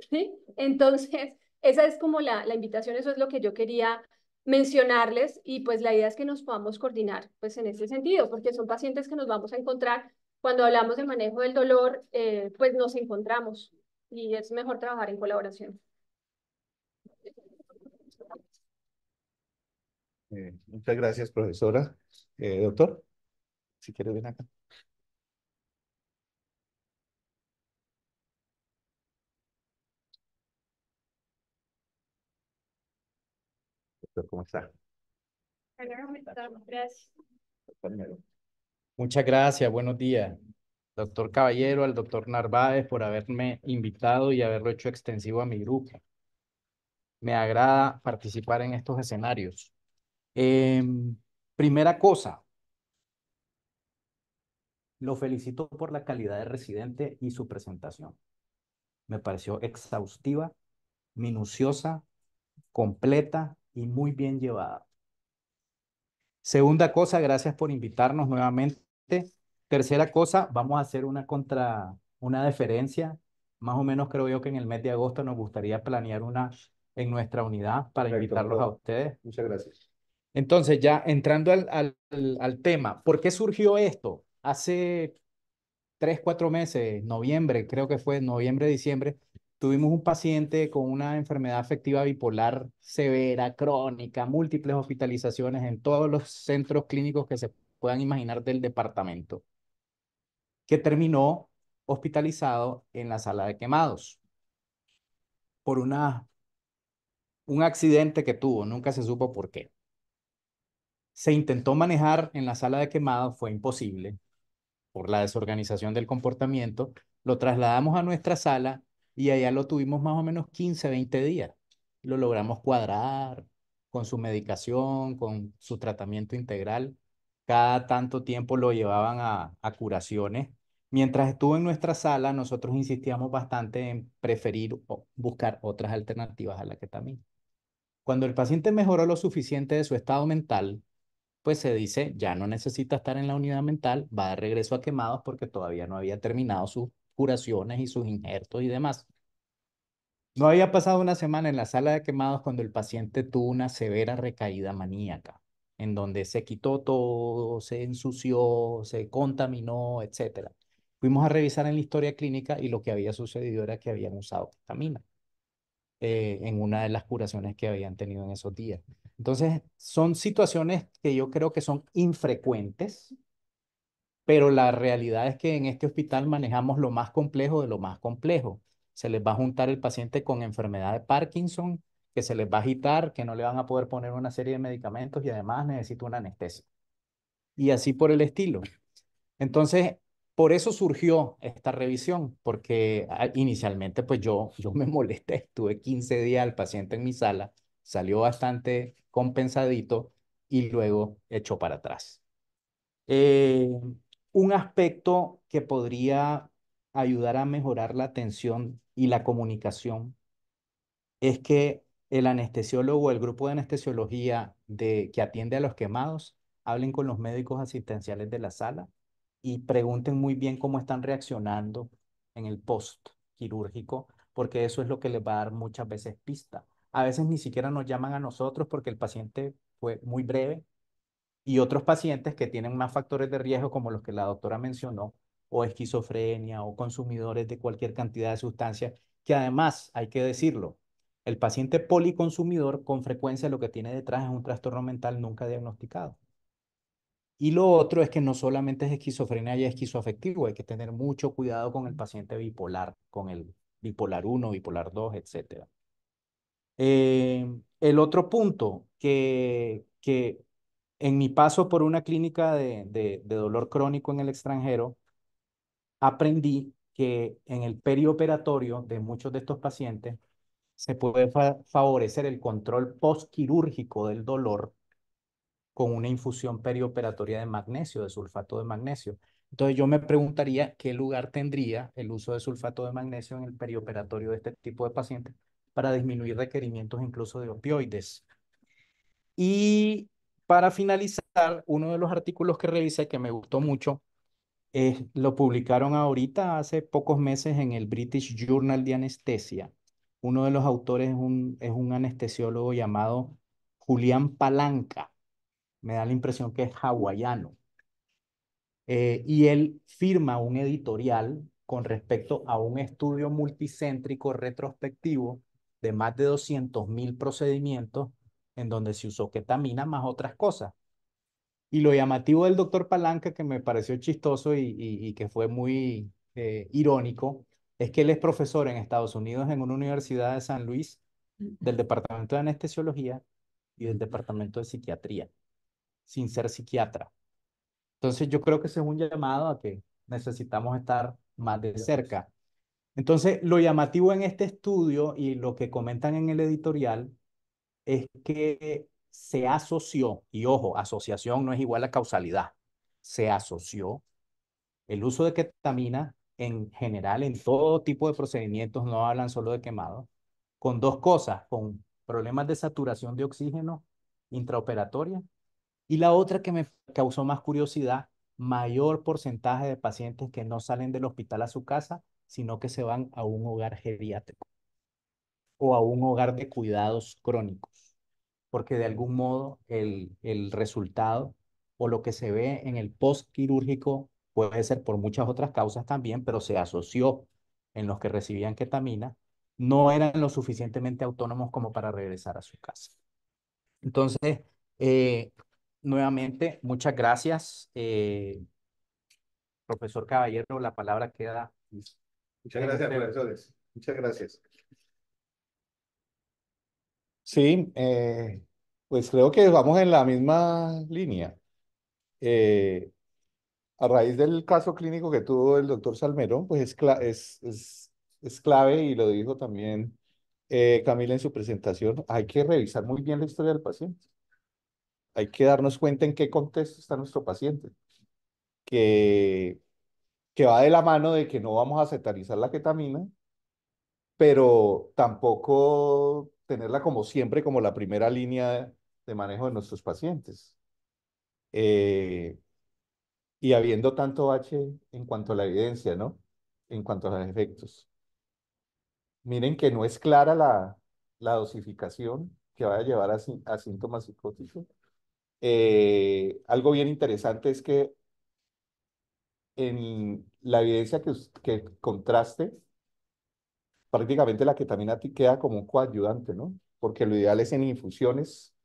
¿Sí? Entonces, esa es como la invitación, eso es lo que yo quería mencionarles y pues la idea es que nos podamos coordinar pues en ese sentido, porque son pacientes que nos vamos a encontrar cuando hablamos de manejo del dolor, pues nos encontramos y es mejor trabajar en colaboración. Muchas gracias, profesora. Doctor, si quieres ven acá. Doctor, ¿cómo está? Gracias. Primero. Muchas gracias, buenos días, doctor Caballero, al doctor Narváez por haberme invitado y haberlo hecho extensivo a mi grupo. Me agrada participar en estos escenarios. Primera cosa, lo felicito por la calidad de residente y su presentación. Me pareció exhaustiva, minuciosa, completa y muy bien llevada. Segunda cosa, gracias por invitarnos nuevamente. Tercera cosa, vamos a hacer una deferencia. Más o menos creo yo que en el mes de agosto nos gustaría planear una en nuestra unidad para Perfecto, invitarlos a profe. ustedes. Muchas gracias. Entonces, ya entrando al tema, ¿por qué surgió esto? Hace 3, 4 meses, noviembre, creo que fue noviembre, diciembre, tuvimos un paciente con una enfermedad afectiva bipolar severa, crónica, múltiples hospitalizaciones en todos los centros clínicos que se puedan imaginar del departamento, que terminó hospitalizado en la sala de quemados por un accidente que tuvo, nunca se supo por qué. Se intentó manejar en la sala de quemados, fue imposible por la desorganización del comportamiento, lo trasladamos a nuestra sala y allá lo tuvimos más o menos 15, 20 días. Lo logramos cuadrar con su medicación, con su tratamiento integral. Cada tanto tiempo lo llevaban a curaciones. Mientras estuvo en nuestra sala, nosotros insistíamos bastante en preferir o buscar otras alternativas a la ketamina. Cuando el paciente mejoró lo suficiente de su estado mental, pues se dice, ya no necesita estar en la unidad mental, va de regreso a quemados porque todavía no había terminado sus curaciones y sus injertos y demás. No había pasado una semana en la sala de quemados cuando el paciente tuvo una severa recaída maníaca, en donde se quitó todo, se ensució, se contaminó, etcétera. Fuimos a revisar en la historia clínica y lo que había sucedido era que habían usado ketamina en una de las curaciones que habían tenido en esos días. Entonces, son situaciones que yo creo que son infrecuentes, pero la realidad es que en este hospital manejamos lo más complejo de lo más complejo. Se les va a juntar el paciente con enfermedad de Parkinson, que se les va a agitar, que no le van a poder poner una serie de medicamentos y además necesita una anestesia. Y así por el estilo. Entonces, por eso surgió esta revisión, porque inicialmente pues yo me molesté, tuve 15 días al paciente en mi sala, salió bastante compensadito y luego echó para atrás. Eh, un aspecto que podría ayudar a mejorar la atención y la comunicación es que el anestesiólogo o el grupo de anestesiología que atiende a los quemados hablen con los médicos asistenciales de la sala y pregunten muy bien cómo están reaccionando en el post quirúrgico, porque eso es lo que les va a dar muchas veces pista. A veces ni siquiera nos llaman a nosotros porque el paciente fue muy breve y otros pacientes que tienen más factores de riesgo, como los que la doctora mencionó, o esquizofrenia o consumidores de cualquier cantidad de sustancias, que además, hay que decirlo, el paciente policonsumidor con frecuencia lo que tiene detrás es un trastorno mental nunca diagnosticado. Y lo otro es que no solamente es esquizofrenia y esquizoafectivo, hay que tener mucho cuidado con el paciente bipolar, con el bipolar 1, bipolar 2, etcétera. El otro punto que en mi paso por una clínica de dolor crónico en el extranjero, aprendí que en el perioperatorio de muchos de estos pacientes se puede favorecer el control postquirúrgico del dolor con una infusión perioperatoria de magnesio, de sulfato de magnesio. Entonces yo me preguntaría qué lugar tendría el uso de sulfato de magnesio en el perioperatorio de este tipo de pacientes para disminuir requerimientos incluso de opioides. Y para finalizar, uno de los artículos que revisé que me gustó mucho, lo publicaron ahorita hace pocos meses en el British Journal de Anestesia. Uno de los autores es un anestesiólogo llamado Julián Palanca. Me da la impresión que es hawaiano. Y él firma un editorial con respecto a un estudio multicéntrico retrospectivo de más de 200.000 procedimientos en donde se usó ketamina más otras cosas. Y lo llamativo del doctor Palanca, que me pareció chistoso y que fue muy irónico, es que él es profesor en Estados Unidos en una universidad de San Luis del departamento de anestesiología y del departamento de psiquiatría, sin ser psiquiatra. Entonces yo creo que ese es un llamado a que necesitamos estar más de cerca. Entonces lo llamativo en este estudio y lo que comentan en el editorial es que se asoció, y ojo, asociación no es igual a causalidad, se asoció el uso de ketamina en general en todo tipo de procedimientos, no hablan solo de quemados, con dos cosas, con problemas de saturación de oxígeno intraoperatoria y la otra que me causó más curiosidad, mayor porcentaje de pacientes que no salen del hospital a su casa, sino que se van a un hogar geriátrico o a un hogar de cuidados crónicos, porque de algún modo el resultado o lo que se ve en el postquirúrgico puede ser por muchas otras causas también, pero se asoció en los que recibían ketamina, no eran lo suficientemente autónomos como para regresar a su casa. Entonces, eh, nuevamente, muchas gracias, profesor Caballero, la palabra queda Muchas en gracias, usted. profesores. Muchas gracias. Sí, pues creo que vamos en la misma línea. Eh, a raíz del caso clínico que tuvo el doctor Salmerón, pues es clave y lo dijo también Camila en su presentación, hay que revisar muy bien la historia del paciente. Hay que darnos cuenta en qué contexto está nuestro paciente, que, que va de la mano de que no vamos a satanizar la ketamina, pero tampoco tenerla como siempre, como la primera línea de manejo de nuestros pacientes. Eh, y habiendo tanto H en cuanto a la evidencia, ¿no? En cuanto a los efectos. Miren que no es clara la dosificación que va a llevar a síntomas psicóticos. Algo bien interesante es que en la evidencia que contraste, prácticamente la ketamina queda como un coadyuvante, ¿no? Porque lo ideal es en infusiones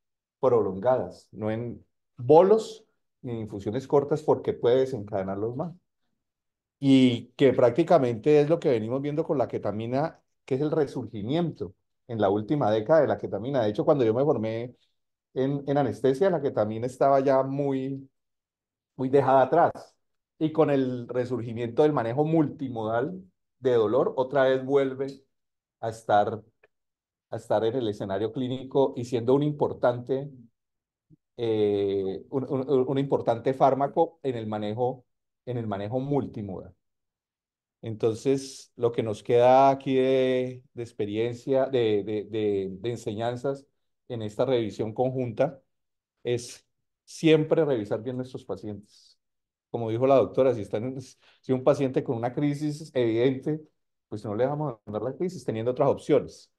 prolongadas, no en bolos ni en infusiones cortas porque puede desencadenarlos más. Y que prácticamente es lo que venimos viendo con la ketamina, que es el resurgimiento en la última década de la ketamina. De hecho, cuando yo me formé en anestesia, la ketamina estaba ya muy dejada atrás. Y con el resurgimiento del manejo multimodal de dolor, otra vez vuelve a estar, a estar en el escenario clínico y siendo un importante fármaco en el manejo multimodal. Entonces, lo que nos queda aquí de experiencia, de enseñanzas en esta revisión conjunta es siempre revisar bien nuestros pacientes. Como dijo la doctora, si un paciente con una crisis evidente, pues no le vamos a mandar la crisis teniendo otras opciones.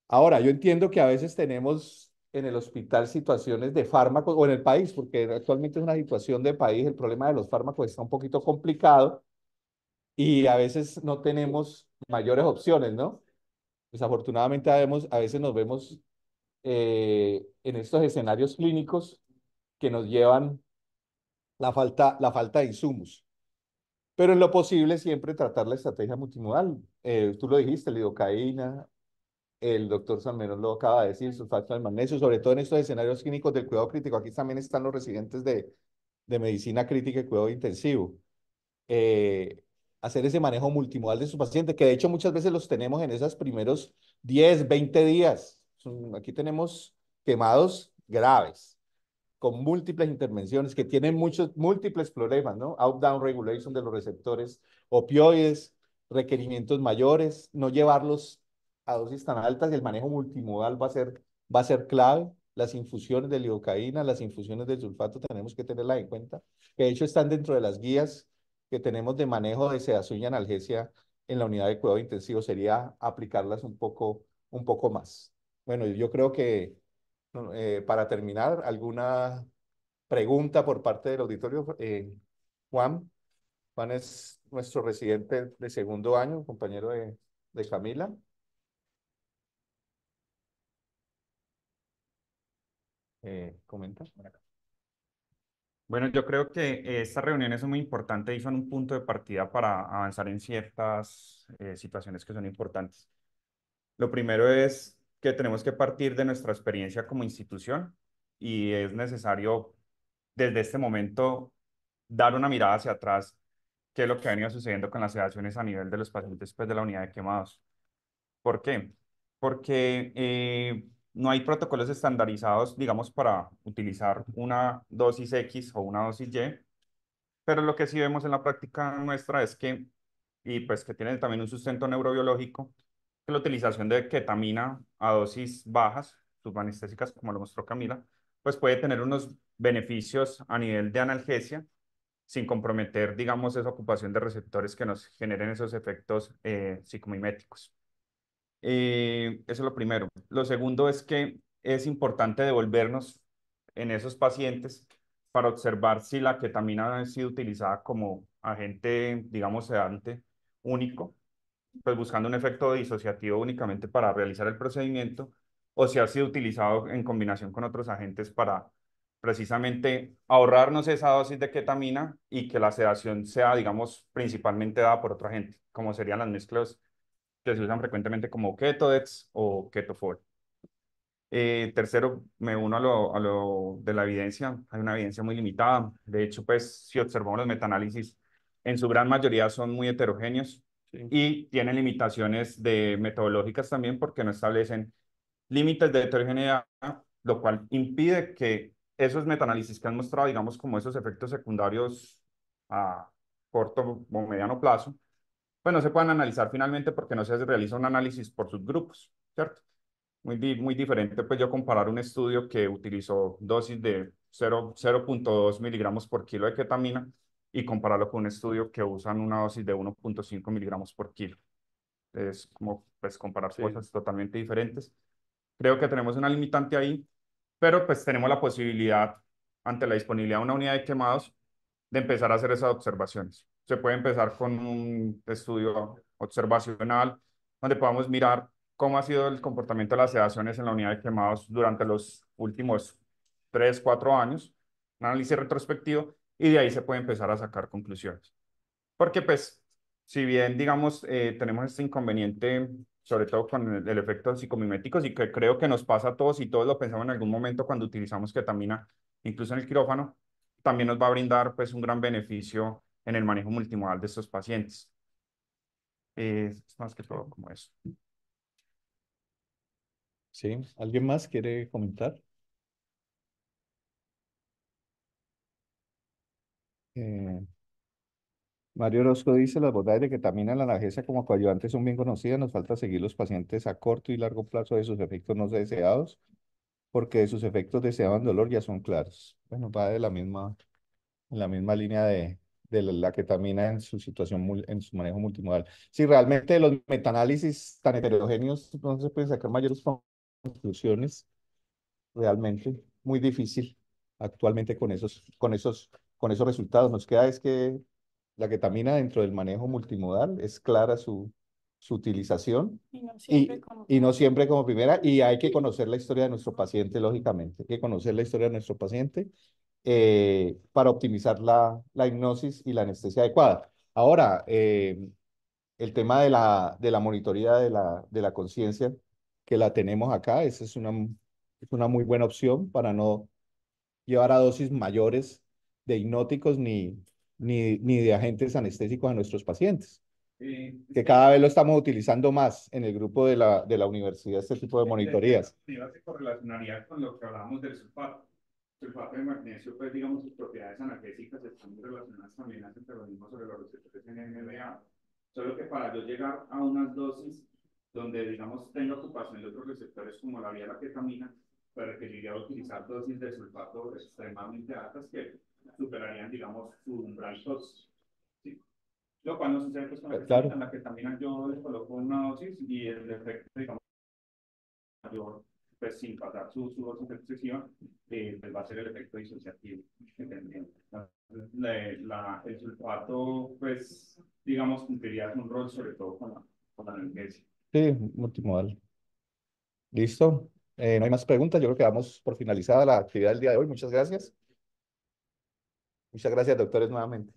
Ahora, yo entiendo que a veces tenemos en el hospital situaciones de fármacos, o en el país, porque actualmente es una situación de país, el problema de los fármacos está un poquito complicado y a veces no tenemos mayores opciones, ¿no? Desafortunadamente a veces nos vemos en estos escenarios clínicos que nos llevan la falta de insumos. Pero en lo posible siempre tratar la estrategia multimodal. Tú lo dijiste, lidocaína, el doctor Salmerón lo acaba de decir, sulfato de magnesio, sobre todo en estos escenarios clínicos del cuidado crítico. Aquí también están los residentes de medicina crítica y cuidado intensivo. Eh, hacer ese manejo multimodal de sus pacientes, que de hecho muchas veces los tenemos en esos primeros 10, 20 días. Aquí tenemos quemados graves con múltiples intervenciones que tienen múltiples problemas, ¿no? Up-down regulation de los receptores, opioides, requerimientos mayores, no llevarlos a dosis tan altas y el manejo multimodal va a ser clave. las infusiones de lidocaína, las infusiones de sulfato, tenemos que tenerlas en cuenta, que de hecho están dentro de las guías que tenemos de manejo de sedación y analgesia en la unidad de cuidado intensivo, sería aplicarlas un poco más. Bueno, yo creo que para terminar, ¿alguna pregunta por parte del auditorio? Juan. Juan es nuestro residente de segundo año, compañero de Camila. ¿Comenta? Bueno, yo creo que estas reuniones son muy importantes y son un punto de partida para avanzar en ciertas situaciones que son importantes. Lo primero es que tenemos que partir de nuestra experiencia como institución y es necesario desde este momento dar una mirada hacia atrás, qué es lo que ha venido sucediendo con las sedaciones a nivel de los pacientes pues, de la unidad de quemados. ¿Por qué? Porque no hay protocolos estandarizados, digamos, para utilizar una dosis X o una dosis Y, pero lo que sí vemos en la práctica nuestra es que, y pues que tiene también un sustento neurobiológico, que la utilización de ketamina a dosis bajas, subanestésicas, como lo mostró Camila, pues puede tener unos beneficios a nivel de analgesia, sin comprometer, digamos, esa ocupación de receptores que nos generen esos efectos psicomiméticos. Eso es lo primero. Lo segundo es que es importante devolvernos en esos pacientes para observar si la ketamina ha sido utilizada como agente, digamos, sedante único, pues buscando un efecto disociativo únicamente para realizar el procedimiento, o si ha sido utilizado en combinación con otros agentes para precisamente ahorrarnos esa dosis de ketamina y que la sedación sea, digamos, principalmente dada por otro agente, como serían las mezclas que se usan frecuentemente como Ketodex o Ketofol. Tercero, me uno a lo de la evidencia. Hay una evidencia muy limitada. De hecho, pues, si observamos los metaanálisis, en su gran mayoría son muy heterogéneos y tienen limitaciones metodológicas también porque no establecen límites de heterogeneidad, lo cual impide que esos metaanálisis que han mostrado, digamos, como esos efectos secundarios a corto o mediano plazo, pues no se puedan analizar finalmente porque no se realiza un análisis por subgrupos, ¿cierto? Muy diferente, pues yo comparar un estudio que utilizó dosis de 0,2 miligramos por kilo de ketamina y compararlo con un estudio que usan una dosis de 1,5 miligramos por kilo. Es como, pues, comparar cosas totalmente diferentes. Creo que tenemos una limitante ahí, pero pues tenemos la posibilidad, ante la disponibilidad de una unidad de quemados, de empezar a hacer esas observaciones. Se puede empezar con un estudio observacional donde podamos mirar cómo ha sido el comportamiento de las sedaciones en la unidad de quemados durante los últimos 3, 4 años, un análisis retrospectivo, y de ahí se puede empezar a sacar conclusiones. Porque pues, si bien, digamos, tenemos este inconveniente, sobre todo con el efecto psicomiméticos, y que creo que nos pasa a todos y todos lo pensamos en algún momento cuando utilizamos ketamina, incluso en el quirófano, también nos va a brindar pues un gran beneficio en el manejo multimodal de estos pacientes. Es más que todo como eso. Sí, ¿alguien más quiere comentar? Eh, Mario Orozco dice, las bondades de ketamina en la analgesia como coadyuvante son bien conocidas, nos falta seguir los pacientes a corto y largo plazo de sus efectos no deseados, porque de sus efectos deseados en dolor ya son claros. Bueno, va de en la misma línea de la ketamina en su situación, en su manejo multimodal. Si realmente los metaanálisis tan heterogéneos no se pueden sacar mayores conclusiones, realmente muy difícil actualmente con esos resultados. Nos queda es que la ketamina dentro del manejo multimodal es clara su utilización Y no siempre como y no siempre como primera, y hay que conocer la historia de nuestro paciente, lógicamente, hay que conocer la historia de nuestro paciente para optimizar la hipnosis y la anestesia adecuada. Ahora, el tema de la monitoría de la conciencia, que la tenemos acá, esa es una muy buena opción para no llevar a dosis mayores de hipnóticos ni de agentes anestésicos a nuestros pacientes. Que cada vez lo estamos utilizando más en el grupo de la universidad, este tipo de monitorías. Se correlacionaría con lo que hablábamos del sulfato. Sulfato de magnesio, pues digamos, sus propiedades analgésicas están muy relacionadas también al metabolismo sobre los receptores NMDA. Solo que para yo llegar a unas dosis donde, digamos, tenga ocupación de otros receptores como la vía de la ketamina, pues requeriría utilizar dosis de sulfato extremadamente altas que superarían, digamos, su umbral tóxico. ¿Sí? Lo cual no sucede pues, con la Claro. en la que también yo le coloco una dosis y el efecto, digamos, mayor, pues sin pasar su dosis excesiva, pues va a ser el efecto disociativo que tendría. El sulfato, pues, digamos, cumpliría un rol sobre todo con la analgesia. Sí, multimodal. ¿Listo? No hay más preguntas. Yo creo que damos por finalizada la actividad del día de hoy. Muchas gracias. Muchas gracias, doctores, nuevamente.